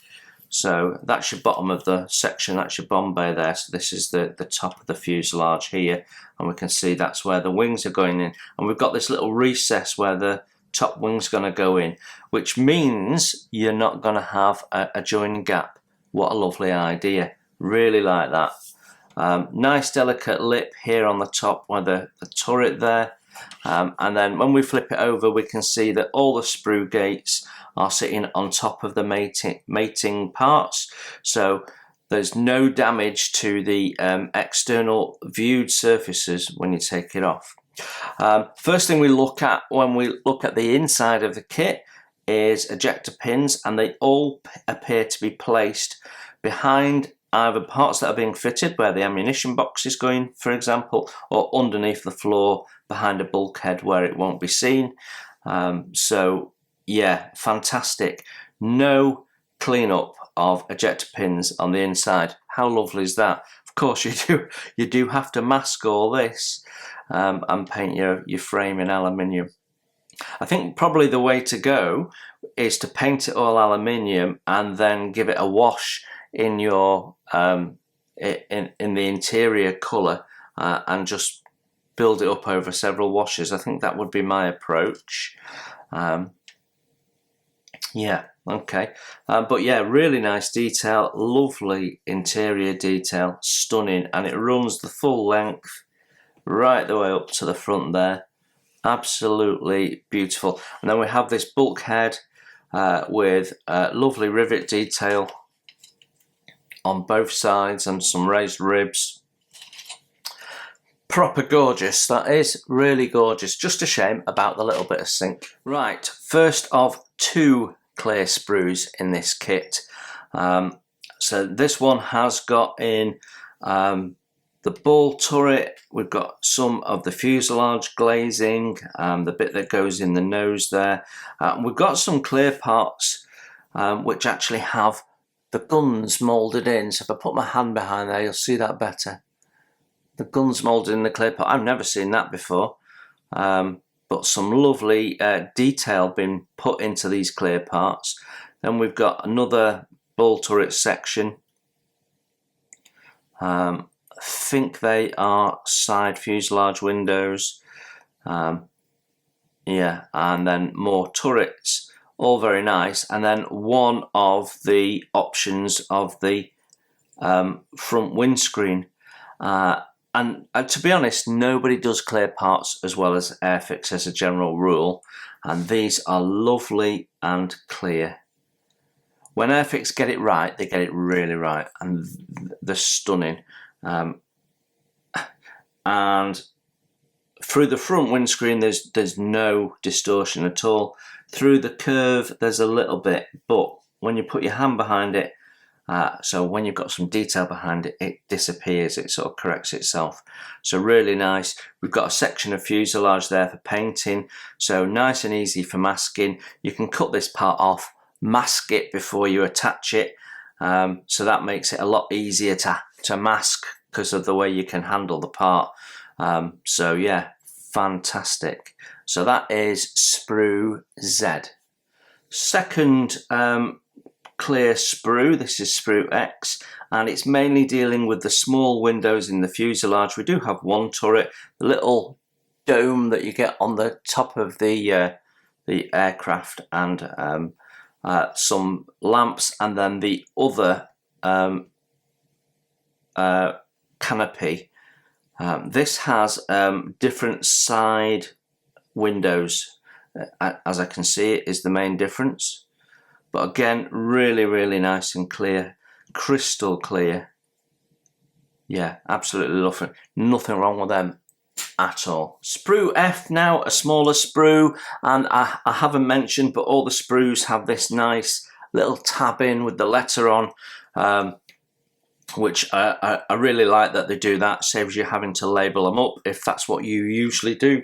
So that's your bottom of the section, that's your bomb bay there. So this is the top of the fuselage here, and we can see that's where the wings are going in. And we've got this little recess where the top wing's going to go in, which means you're not going to have a joining gap. What a lovely idea. Really like that. Nice delicate lip here on the top where the turret there. And then when we flip it over, we can see that all the sprue gates are sitting on top of the mating parts. So there's no damage to the external viewed surfaces when you take it off. First thing we look at when we look at the inside of the kit is ejector pins, and they all appear to be placed behind either parts that are being fitted where the ammunition box is going, for example, or underneath the floor behind a bulkhead where it won't be seen. So yeah, fantastic. No cleanup of ejector pins on the inside. How lovely is that? Of course you do have to mask all this and paint your frame in aluminium. I think probably the way to go is to paint it all aluminium and then give it a wash in your in the interior colour and just build it up over several washes. I think that would be my approach. Yeah, okay. But yeah, really nice detail, lovely interior detail, stunning, and it runs the full length right the way up to the front there. Absolutely beautiful. And then we have this bulkhead with lovely rivet detail on both sides and some raised ribs. Proper gorgeous, that is, really gorgeous. Just a shame about the little bit of sink. Right, first of two clear sprues in this kit. So this one has got in the ball turret, we've got some of the fuselage glazing, the bit that goes in the nose there. We've got some clear parts which actually have the guns moulded in. So if I put my hand behind there, you'll see that better. The guns moulded in the clear part. I've never seen that before. But some lovely detail been put into these clear parts. Then we've got another ball turret section. I think they are side fuselage windows. Yeah, and then more turrets, all very nice. And then one of the options of the front windscreen. And to be honest, nobody does clear parts as well as Airfix as a general rule. And these are lovely and clear. When Airfix get it right, they get it really right. And they're stunning. And through the front windscreen, there's no distortion at all. Through the curve, there's a little bit. But when you put your hand behind it, so when you've got some detail behind it, it disappears, it sort of corrects itself. So really nice. We've got a section of fuselage there for painting, so nice and easy for masking. You can cut this part off, mask it before you attach it, so that makes it a lot easier to mask because of the way you can handle the part. So yeah, fantastic. So that is sprue Z. Second clear sprue, this is sprue X, and it's mainly dealing with the small windows in the fuselage. We do have one turret, the little dome that you get on the top of the aircraft, and some lamps, and then the other canopy. This has different side windows, as I can see it is the main difference. But again, really, really nice and clear, crystal clear. Yeah, absolutely lovely. Nothing wrong with them at all. Sprue F now, a smaller sprue, and I haven't mentioned, but all the sprues have this nice little tab in with the letter on, which I really like that they do that. Saves you having to label them up if that's what you usually do.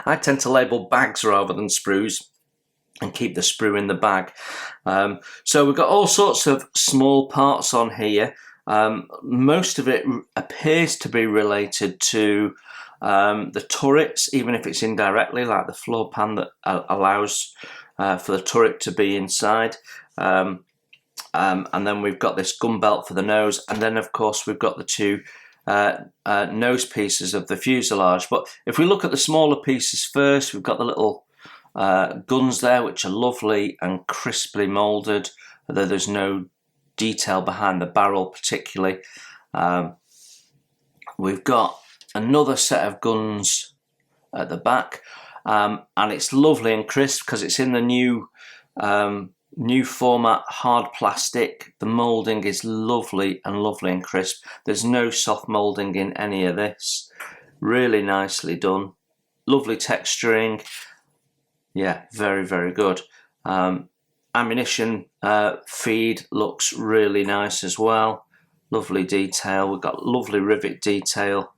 I tend to label bags rather than sprues and keep the sprue in the bag. So we've got all sorts of small parts on here. Most of it appears to be related to the turrets, even if it's indirectly, like the floor pan that allows for the turret to be inside. And then we've got this gun belt for the nose, and then of course we've got the two nose pieces of the fuselage. But if we look at the smaller pieces first, we've got the little guns there, which are lovely and crisply moulded, although there's no detail behind the barrel particularly. We've got another set of guns at the back, and it's lovely and crisp because it's in the new format hard plastic. The moulding is lovely and crisp. There's no soft moulding in any of this. Really nicely done. Lovely texturing. Yeah, very, very good. Ammunition feed looks really nice as well. Lovely detail. We've got lovely rivet detail.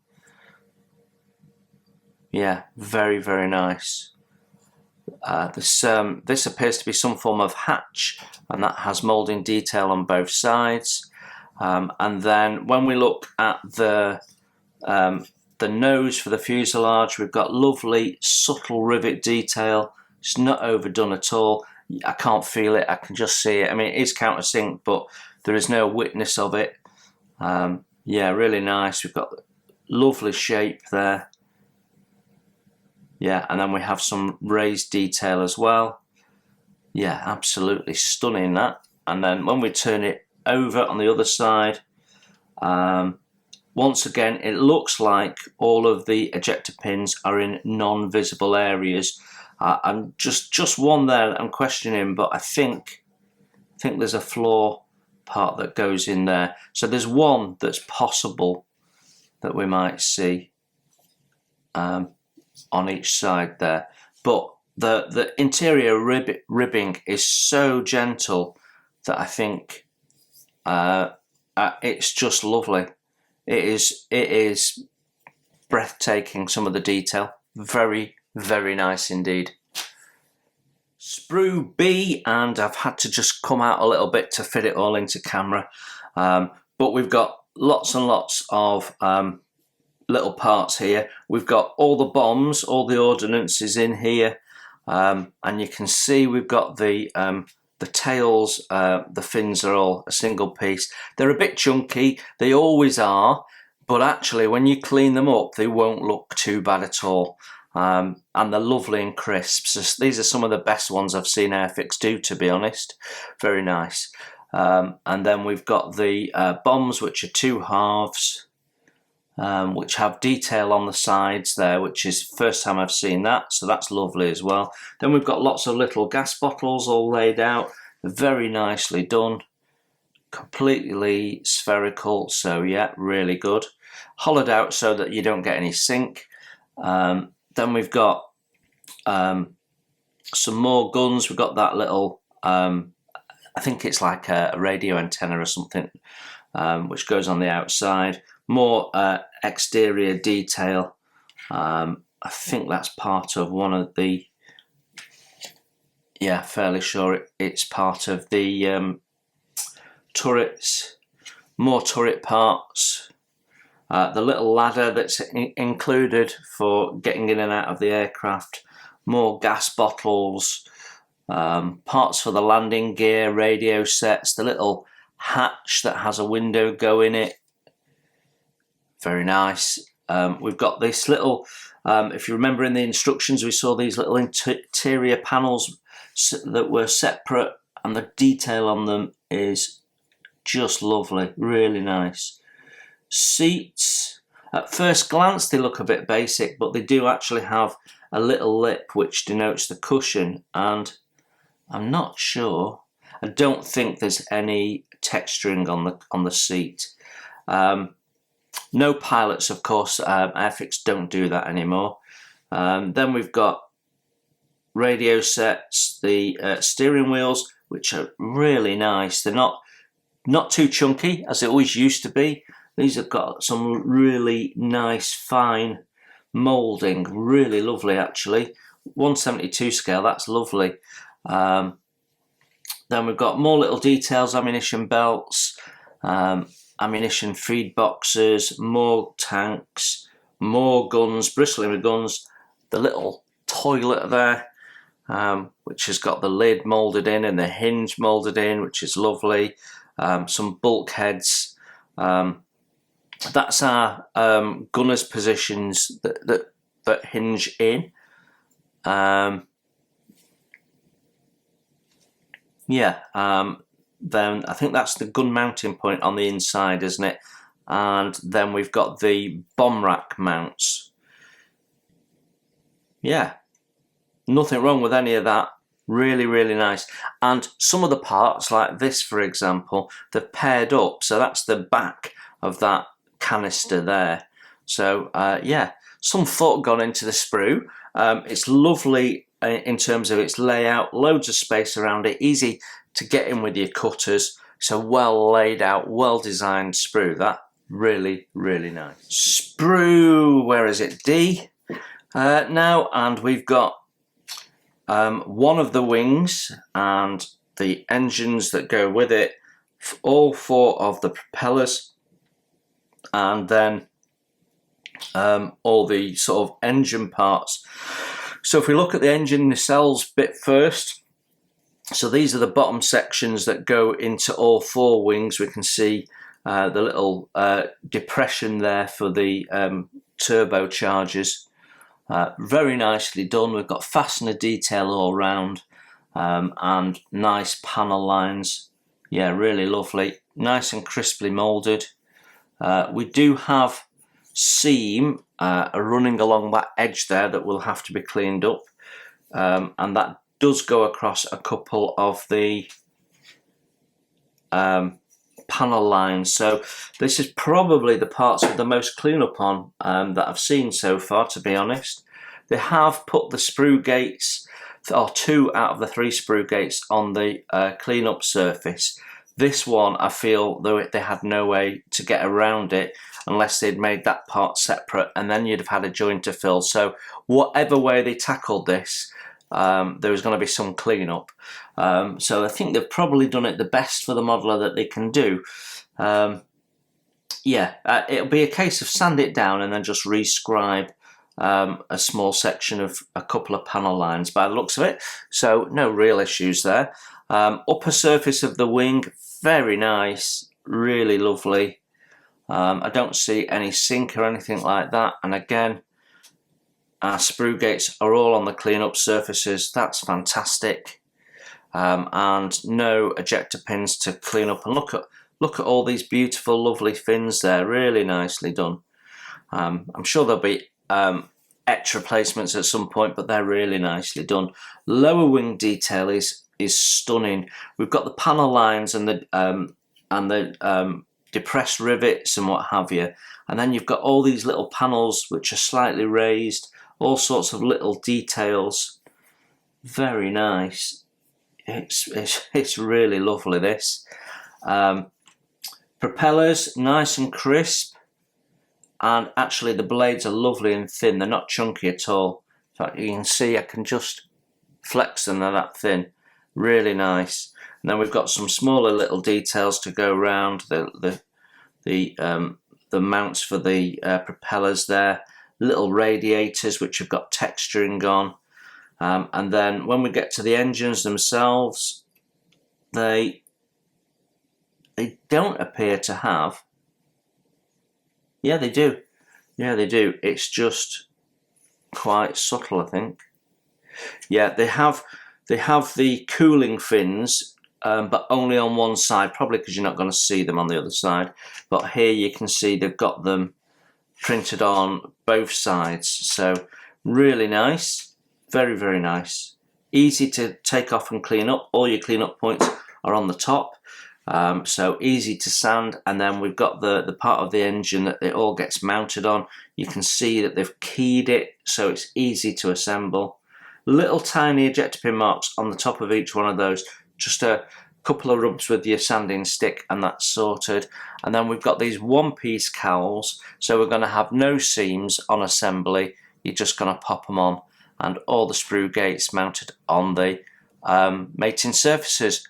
Yeah, very, very nice. This appears to be some form of hatch, and that has moulding detail on both sides. And then when we look at the nose for the fuselage, we've got lovely subtle rivet detail. It's not overdone at all. I can't feel it, I can just see it. I mean, it is countersink, but there is no witness of it. Yeah, really nice. We've got lovely shape there. Yeah, and then we have some raised detail as well. Yeah, absolutely stunning that. And then when we turn it over on the other side, once again, it looks like all of the ejector pins are in non-visible areas. I'm just one there that I'm questioning, but I think there's a floor part that goes in there. So there's one that's possible that we might see on each side there. But the interior ribbing is so gentle that I think it's just lovely. It is breathtaking, some of the detail. Very, very nice indeed. Sprue B, and I've had to just come out a little bit to fit it all into camera. But we've got lots and lots of little parts here. We've got all the bombs, all the ordnance is in here. And you can see we've got the tails, the fins are all a single piece. They're a bit chunky, they always are, but actually when you clean them up, they won't look too bad at all. And they're lovely and crisp. So these are some of the best ones I've seen Airfix do, to be honest. Very nice. And then we've got the bombs, which are two halves, which have detail on the sides there, which is the first time I've seen that, so that's lovely as well. Then we've got lots of little gas bottles all laid out, very nicely done, completely spherical, so yeah, really good. Hollowed out so that you don't get any sink. Then we've got some more guns. We've got that little, I think it's like a radio antenna or something, which goes on the outside. More exterior detail. I think that's part of one of the, yeah, fairly sure it's part of the turrets. More turret parts. The little ladder that's included for getting in and out of the aircraft. More gas bottles. Parts for the landing gear, radio sets. The little hatch that has a window go in it. Very nice. We've got this little, if you remember in the instructions, we saw these little interior panels that were separate, and the detail on them is just lovely, really nice. Seats, at first glance they look a bit basic, but they do actually have a little lip which denotes the cushion, and I'm not sure, I don't think there's any texturing on the seat. No pilots, of course. Airfix don't do that anymore. Then we've got radio sets, the steering wheels, which are really nice. They're not too chunky as it always used to be. These have got some really nice fine moulding, really lovely actually. 1/72 scale, that's lovely. Then we've got more little details, ammunition belts, ammunition feed boxes, more tanks, more guns, bristling with guns, the little toilet there, which has got the lid moulded in and the hinge moulded in, which is lovely. Some bulkheads. That's our gunners' positions that hinge in. Then I think that's the gun mounting point on the inside, isn't it? And then we've got the bomb rack mounts. Yeah, nothing wrong with any of that. Really, really nice. And some of the parts, like this for example, they're paired up, so that's the back of that canister there. So yeah, some thought gone into the sprue. It's lovely in terms of its layout, loads of space around it, easy to get in with your cutters. So well laid out, well designed sprue. That really, really nice. Sprue, where is it? D now, and we've got one of the wings and the engines that go with it, all 4 of the propellers, and then all the sort of engine parts. So if we look at the engine nacelles bit first, so these are the bottom sections that go into all 4 wings. We can see the little depression there for the turbochargers. Very nicely done. We've got fastener detail all round and nice panel lines. Yeah, really lovely. Nice and crisply moulded. We do have seam running along that edge there that will have to be cleaned up, and that does go across a couple of the panel lines. So this is probably the parts with the most cleanup on that I've seen so far, to be honest. They have put the sprue gates, or 2 out of the 3 sprue gates, on the cleanup surface. This one, I feel, though, they had no way to get around it unless they'd made that part separate, and then you'd have had a joint to fill. So whatever way they tackled this, there was going to be some cleanup. So I think they've probably done it the best for the modeler that they can do. Yeah, it'll be a case of sand it down and then just rescribe a small section of a couple of panel lines by the looks of it. So no real issues there. Upper surface of the wing, very nice, really lovely. I don't see any sink or anything like that. And again, our sprue gates are all on the clean-up surfaces. That's fantastic. And no ejector pins to clean up. And look at all these beautiful, lovely fins there. Really nicely done. I'm sure there'll be etch replacements at some point, but they're really nicely done. Lower wing detail is stunning. We've got the panel lines and the depressed rivets and what have you, and then you've got all these little panels which are slightly raised, all sorts of little details. Very nice. It's really lovely, this. Propellers nice and crisp, and actually the blades are lovely and thin. They're not chunky at all. In fact, you can see I can just flex them, they're that thin. Really nice. And then we've got some smaller little details to go around the mounts for the propellers there. Little radiators which have got texturing on. And then when we get to the engines themselves, they don't appear to have. Yeah, they do. Yeah, they do. It's just quite subtle, I think. Yeah, they have the cooling fins, but only on one side, probably because you're not going to see them on the other side. But here you can see they've got them printed on both sides. So really nice. Very, very nice. Easy to take off and clean up. All your clean-up points are on the top. So easy to sand, and then we've got the part of the engine that it all gets mounted on. You can see that they've keyed it, so it's easy to assemble. Little tiny ejector pin marks on the top of each one of those. Just a couple of rubs with your sanding stick and that's sorted. And then we've got these one-piece cowls, so we're going to have no seams on assembly. You're just going to pop them on, and all the sprue gates mounted on the mating surfaces.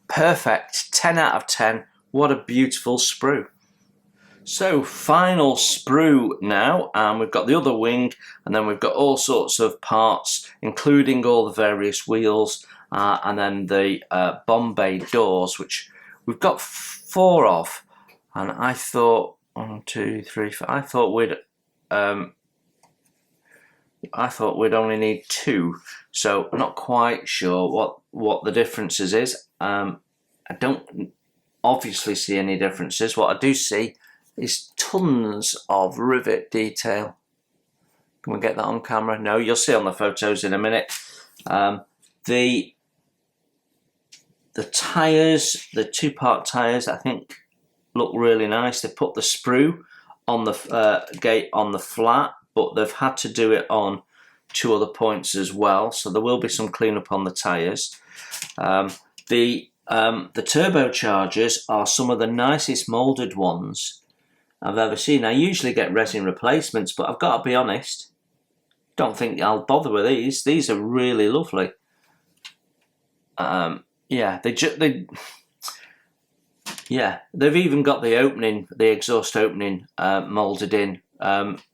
Perfect. 10 out of 10. What a beautiful sprue. So final sprue now, and we've got the other wing, and then we've got all sorts of parts, including all the various wheels, and then the bomb bay doors, which we've got 4 of. And I thought 1, 2, 3, 4. I thought we'd only need 2. So I'm not quite sure what the differences is. I don't obviously see any differences. What I do see is tons of rivet detail. Can we get that on camera? No, you'll see on the photos in a minute. The tyres, the 2-part tyres, I think look really nice. They put the sprue on the gate on the flat, but they've had to do it on 2 other points as well, so there will be some cleanup on the tyres. The turbochargers are some of the nicest moulded ones I've ever seen. I usually get resin replacements, but I've got to be honest, don't think I'll bother with these. These are really lovely. Yeah, they've even got the opening, the exhaust opening moulded in,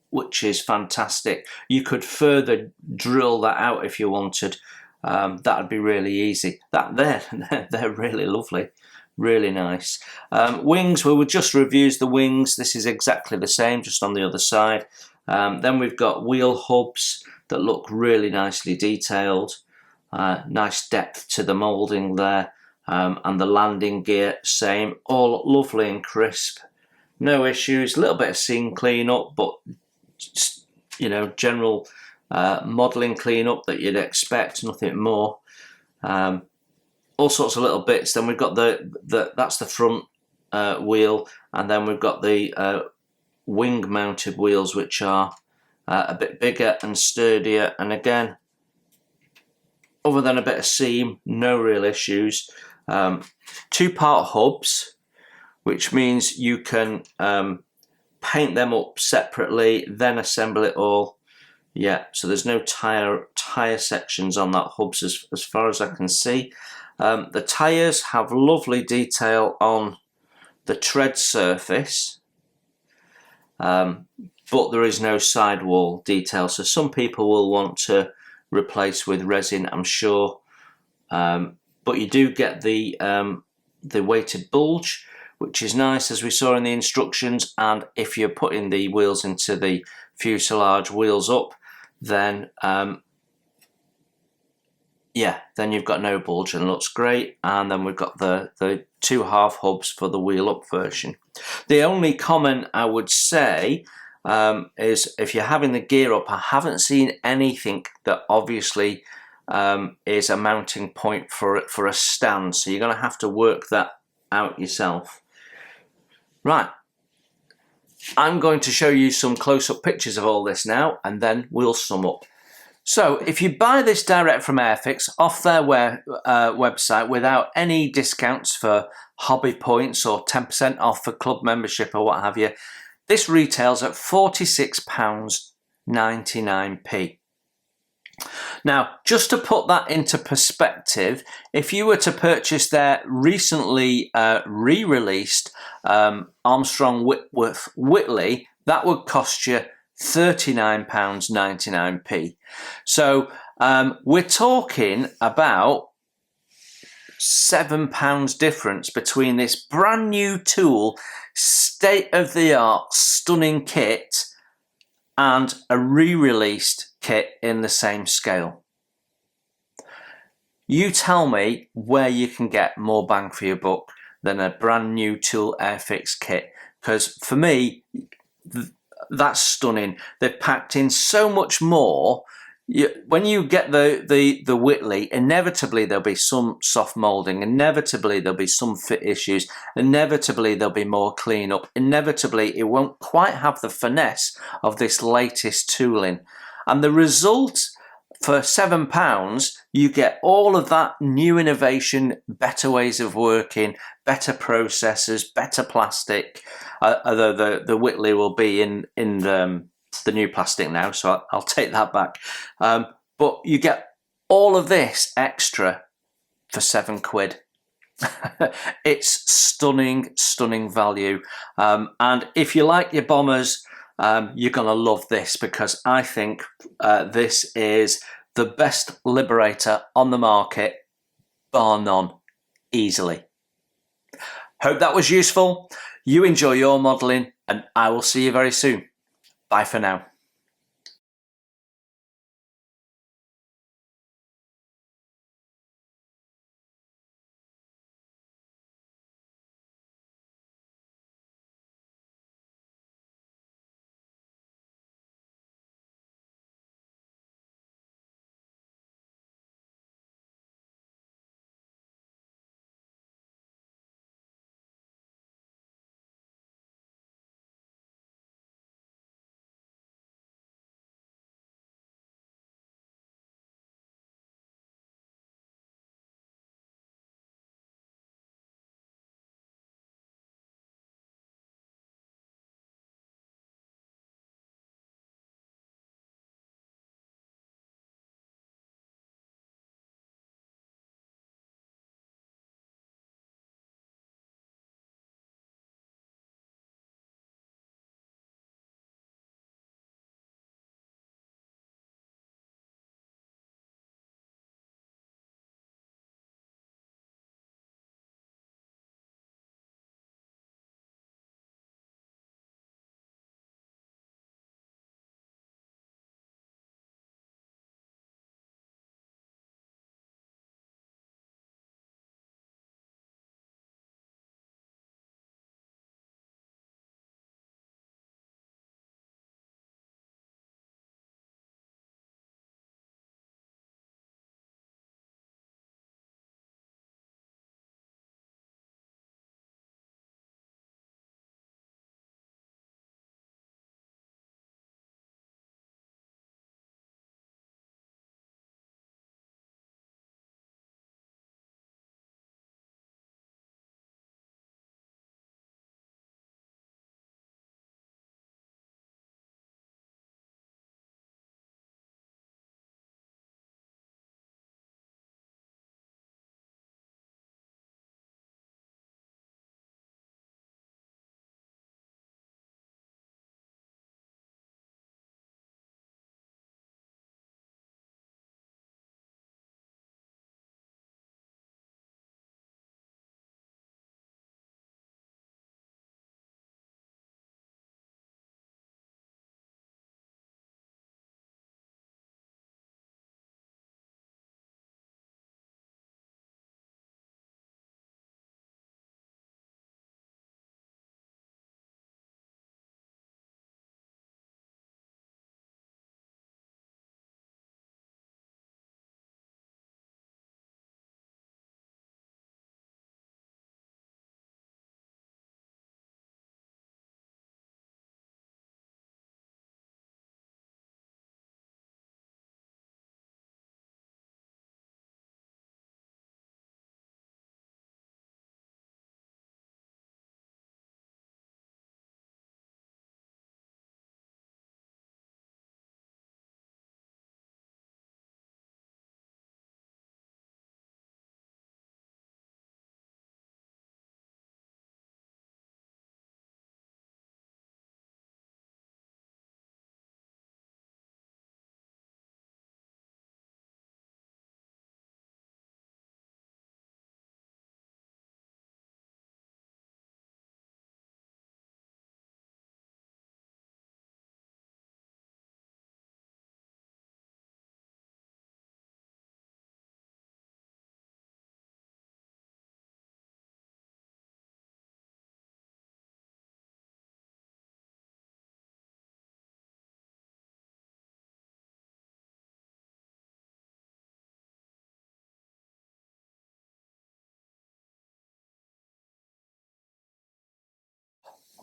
which is fantastic. You could further drill that out if you wanted. That'd be really easy. They're really lovely, really nice. Wings, we just reviewed the wings. This is exactly the same, just on the other side. Then we've got wheel hubs that look really nicely detailed. Nice depth to the moulding there. And the landing gear, same, all lovely and crisp, no issues. A little bit of seam cleanup, but you know, general modelling cleanup that you'd expect, nothing more. All sorts of little bits. Then we've got that's the front wheel, and then we've got the wing mounted wheels, which are a bit bigger and sturdier, and again, other than a bit of seam, no real issues. 2-part hubs, which means you can paint them up separately, then assemble it all. Yeah, so there's no tire sections on that hubs as far as I can see. The tyres have lovely detail on the tread surface, but there is no sidewall detail, so some people will want to replace with resin, I'm sure. But you do get the weighted bulge, which is nice, as we saw in the instructions. And if you're putting the wheels into the fuselage, wheels up, then then you've got no bulge and looks great. And then we've got the 2 half hubs for the wheel up version. The only comment I would say is if you're having the gear up, I haven't seen anything that obviously is a mounting point for a stand, so you're going to have to work that out yourself. Right, I'm going to show you some close-up pictures of all this now, and then we'll sum up. So if you buy this direct from Airfix off their website without any discounts for hobby points or 10% off for club membership or what have you, this retails at £46.99p. Now, just to put that into perspective, if you were to purchase their recently re-released Armstrong Whitworth Whitley, that would cost you £39.99p. So we're talking about £7 difference between this brand new tool, state-of-the-art, stunning kit, and a re-released kit in the same scale. You tell me where you can get more bang for your buck than a brand new tool Airfix kit, because for me, that's stunning. They've packed in so much more. When you get the Whitley, inevitably there'll be some soft moulding, inevitably there'll be some fit issues, inevitably there'll be more cleanup, inevitably it won't quite have the finesse of this latest tooling. And the result, for £7, you get all of that new innovation, better ways of working, better processes, better plastic. Although the Whitley will be in the new plastic now, so I'll take that back. But you get all of this extra for £7. It's stunning, stunning value. And if you like your bombers, you're going to love this, because I think this is the best Liberator on the market, bar none, easily. Hope that was useful. You enjoy your modelling, and I will see you very soon. Bye for now.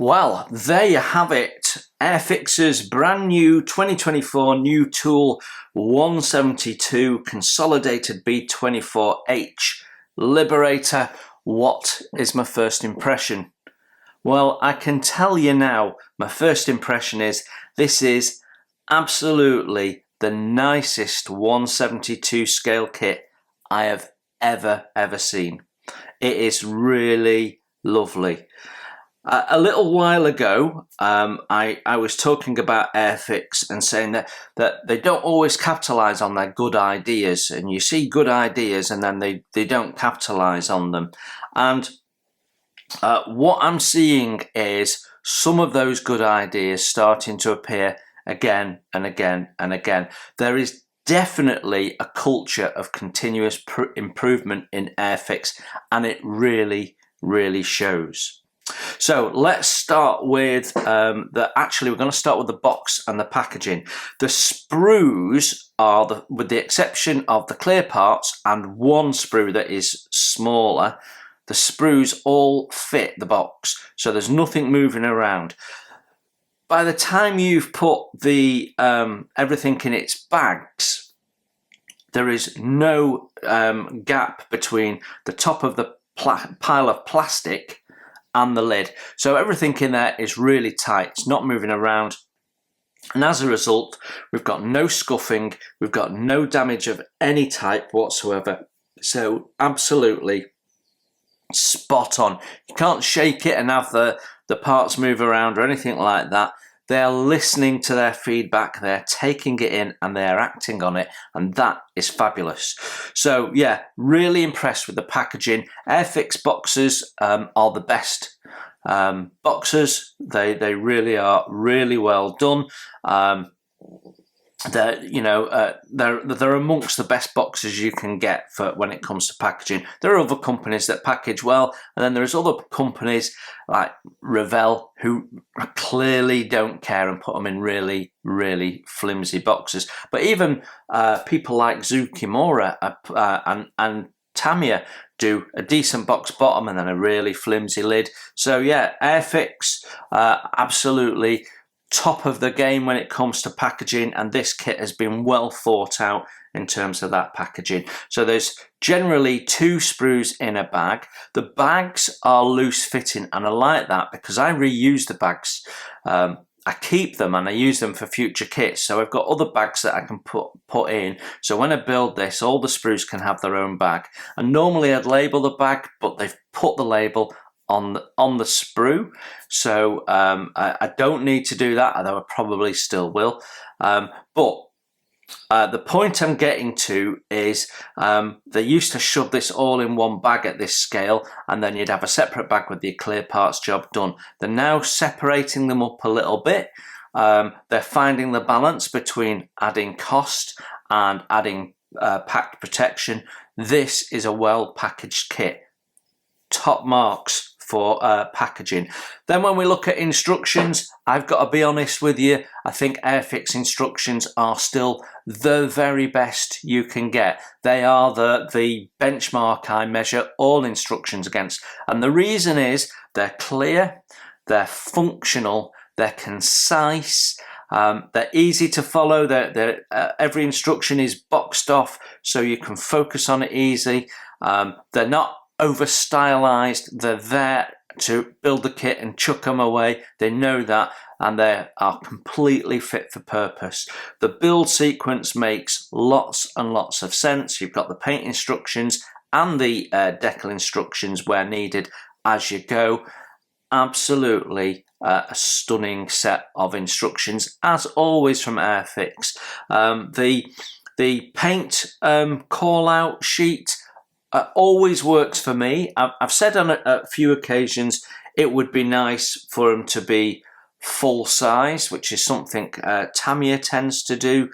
Well, there you have it. Airfix's brand new 2024 new tool 172 Consolidated B-24H Liberator. What is my first impression? Well, I can tell you now, my first impression is this is absolutely the nicest 172 scale kit I have ever seen. It is really lovely. A little while ago, I was talking about Airfix and saying that they don't always capitalise on their good ideas, and you see good ideas and then they don't capitalise on them. And what I'm seeing is some of those good ideas starting to appear again and again and again. There is definitely a culture of continuous improvement in Airfix, and it really shows. So let's start with actually we're going to start with the box and the packaging. The sprues are, with the exception of the clear parts and one sprue that is smaller, the sprues all fit the box, so there's nothing moving around. By the time you've put the everything in its bags, there is no gap between the top of the pile of plastic and the lid, so everything in there is really tight. It's not moving around, and as a result we've got no scuffing, we've got no damage of any type whatsoever. So absolutely spot on. You can't shake it and have the parts move around or anything like that. They're listening to their feedback, they're taking it in and they're acting on it, and that is fabulous. So yeah, really impressed with the packaging. Airfix boxes are the best boxes. They really are really well done. They're amongst the best boxes you can get for when it comes to packaging. There are other companies that package well, and then there's other companies like Revell who clearly don't care and put them in really flimsy boxes. But even people like Zukimura and Tamiya do a decent box bottom and then a really flimsy lid. So yeah, Airfix absolutely top of the game when it comes to packaging, and this kit has been well thought out in terms of that packaging. So there's generally 2 sprues in a bag. The bags are loose fitting, and I like that because I reuse the bags. I keep them and I use them for future kits, so I've got other bags that I can put in, so when I build this all the sprues can have their own bag. And normally I'd label the bag, but they've put the label on the sprue, so I don't need to do that, although I probably still will. But the point I'm getting to is they used to shove this all in one bag at this scale, and then you'd have a separate bag with your clear parts job done. They're now separating them up a little bit. They're finding the balance between adding cost and adding packed protection. This is a well packaged kit. Top marks for packaging. Then when we look at instructions, I've got to be honest with you, I think Airfix instructions are still the very best you can get. They are the benchmark I measure all instructions against, and the reason is they're clear, they're functional, they're concise, they're easy to follow. Every instruction is boxed off so you can focus on it easy. They're not over stylized, they're there to build the kit and chuck them away. They know that, and they are completely fit for purpose. The build sequence makes lots and lots of sense. You've got the paint instructions and the decal instructions where needed as you go. Absolutely a stunning set of instructions, as always from Airfix. The paint call out sheet always works for me. I've said on a few occasions it would be nice for them to be full size, which is something Tamiya tends to do,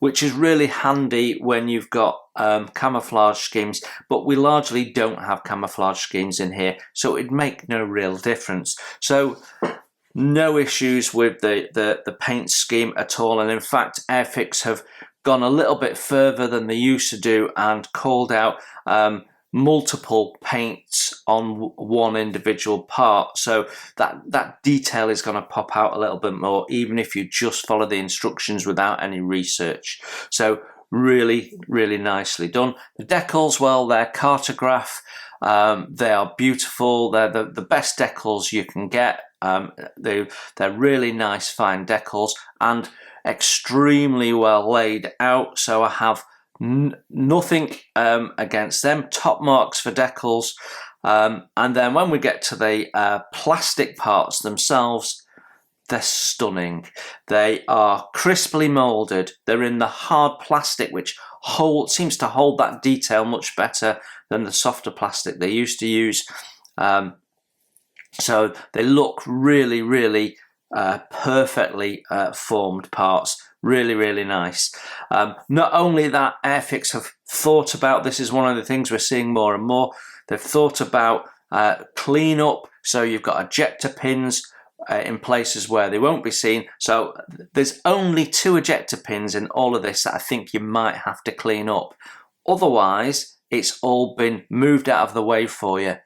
which is really handy when you've got camouflage schemes, but we largely don't have camouflage schemes in here, so it'd make no real difference. So no issues with the paint scheme at all, and in fact Airfix have gone a little bit further than they used to do and called out multiple paints on one individual part, so that detail is going to pop out a little bit more, even if you just follow the instructions without any research. So really, really nicely done. The decals, well, they're Cartograph. They are beautiful. They're the best decals you can get. They're really nice, fine decals and extremely well laid out. So I have nothing against them. Top marks for decals. And then when we get to the plastic parts themselves, they're stunning. They are crisply moulded. They're in the hard plastic, which seems to hold that detail much better than the softer plastic they used to use. So they look really, really perfectly formed parts. Really, really nice. Not only that, Airfix have thought about, this is one of the things we're seeing more and more, they've thought about clean up. So you've got ejector pins in places where they won't be seen. So there's only 2 ejector pins in all of this that I think you might have to clean up. Otherwise, it's all been moved out of the way for you.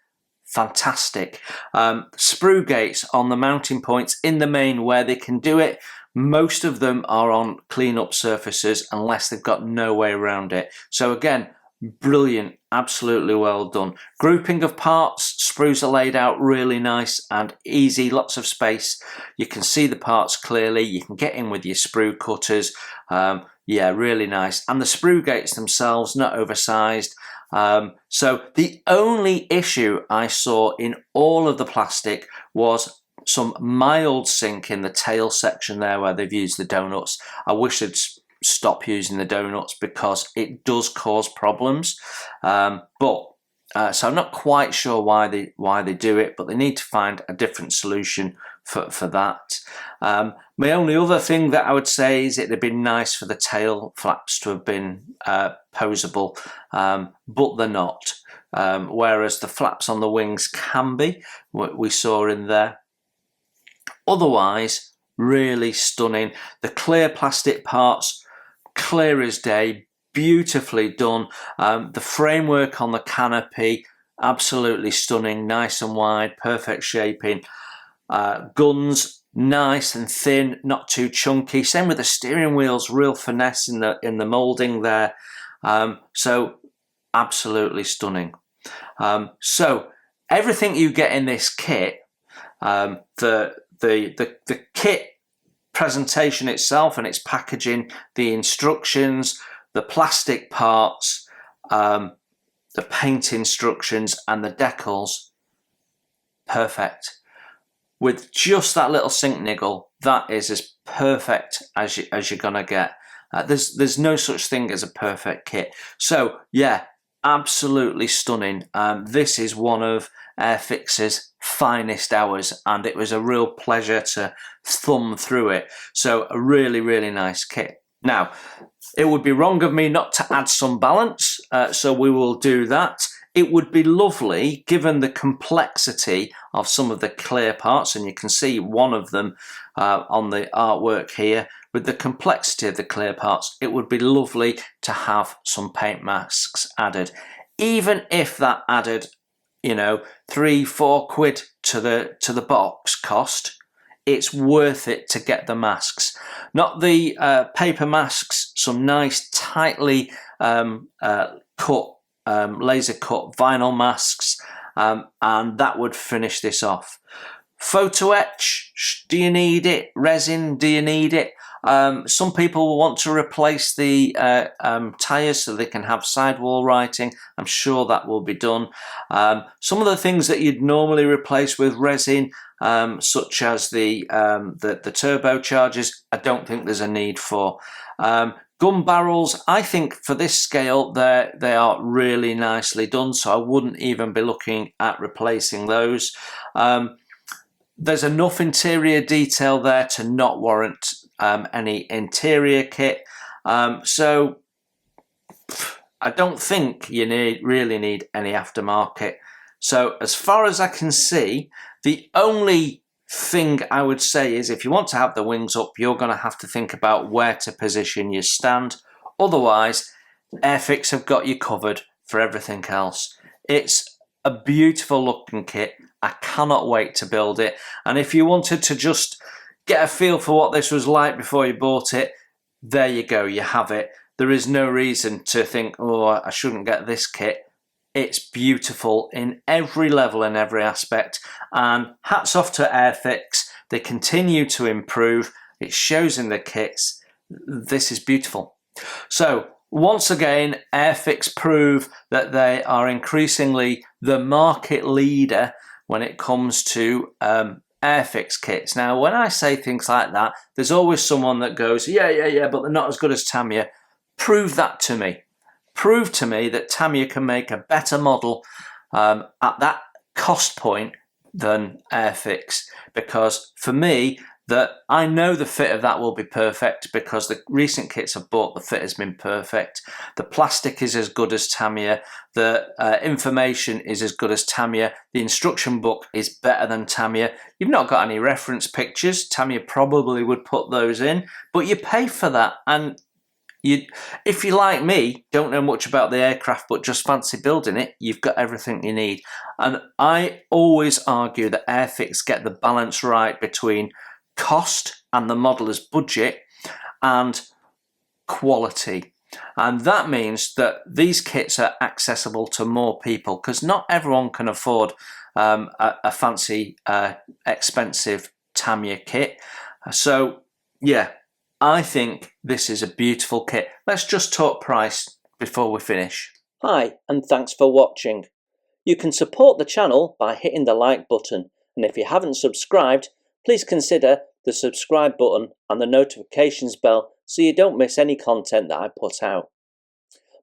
Fantastic. Sprue gates on the mounting points in the main where they can do it. Most of them are on clean up surfaces unless they've got no way around it. So again, brilliant, absolutely well done. Grouping of parts, sprues are laid out really nice and easy, lots of space. You can see the parts clearly, you can get in with your sprue cutters. Yeah, really nice. And the sprue gates themselves, not oversized. So the only issue I saw in all of the plastic was some mild sink in the tail section there where they've used the donuts. I wish they'd stop using the donuts because it does cause problems. So I'm not quite sure why they do it, but they need to find a different solution for that. My only other thing that I would say is it'd have been nice for the tail flaps to have been posable, but they're not. Whereas the flaps on the wings can be, what we saw in there. Otherwise, really stunning. The clear plastic parts, clear as day, beautifully done. The framework on the canopy, absolutely stunning, nice and wide, perfect shaping. Guns, nice and thin, not too chunky. Same with the steering wheels, real finesse in the moulding there. So absolutely stunning. So everything you get in this kit, the kit presentation itself and its packaging, the instructions, the plastic parts, the paint instructions and the decals, perfect. With just that little sink niggle, that is as perfect as you're gonna get. There's no such thing as a perfect kit. So yeah, absolutely stunning. This is one of Airfix's finest hours, and it was a real pleasure to thumb through it. So a really, really nice kit. Now, it would be wrong of me not to add some balance, so we will do that. It would be lovely, given the complexity of some of the clear parts, and you can see one of them on the artwork here, with the complexity of the clear parts, it would be lovely to have some paint masks added. Even if that added, you know, 3-4 quid to the box cost, it's worth it to get the masks. Not the paper masks, some nice tightly cut laser cut vinyl masks, and that would finish this off. Photo etch, do you need it? Resin, do you need it? Some people will want to replace the tyres so they can have sidewall writing. I'm sure that will be done. Some of the things that you'd normally replace with resin, such as the turbochargers, I don't think there's a need for. Gun barrels, I think for this scale they are really nicely done, so I wouldn't even be looking at replacing those. There's enough interior detail there to not warrant any interior kit, so I don't think you really need any aftermarket. So as far as I can see, the only thing I would say is if you want to have the wings up, you're going to have to think about where to position your stand. Otherwise, Airfix have got you covered for everything else. It's a beautiful looking kit. I cannot wait to build it. And if you wanted to just get a feel for what this was like before you bought it, there you go, you have it. There is no reason to think, oh, I shouldn't get this kit. It's beautiful in every level and every aspect. And hats off to Airfix. They continue to improve. It shows in the kits. This is beautiful. So once again, Airfix prove that they are increasingly the market leader when it comes to Airfix kits. Now, when I say things like that, there's always someone that goes, yeah, but they're not as good as Tamiya. Prove that to me. Prove to me that Tamiya can make a better model at that cost point than Airfix, because for me, that I know the fit of that will be perfect, because the recent kits I've bought, the fit has been perfect. The plastic is as good as Tamiya. The information is as good as Tamiya. The instruction book is better than Tamiya. You've not got any reference pictures. Tamiya probably would put those in, but you pay for that. And if you, like me, don't know much about the aircraft but just fancy building it, you've got everything you need. And I always argue that Airfix get the balance right between cost and the modeller's budget and quality. And that means that these kits are accessible to more people, because not everyone can afford a fancy, expensive Tamiya kit. So, yeah, I think this is a beautiful kit. Let's just talk price before we finish. Hi, and thanks for watching. You can support the channel by hitting the like button, and if you haven't subscribed, please consider the subscribe button and the notifications bell so you don't miss any content that I put out.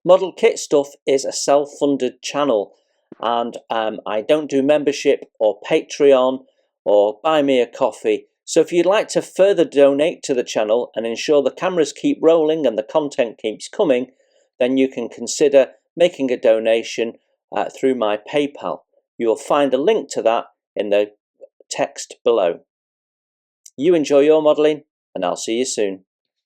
Model Kit Stuff is a self-funded channel, and I don't do membership or Patreon or buy me a coffee. So if you'd like to further donate to the channel and ensure the cameras keep rolling and the content keeps coming, then you can consider making a donation through my PayPal. You will find a link to that in the text below. You enjoy your modelling, and I'll see you soon.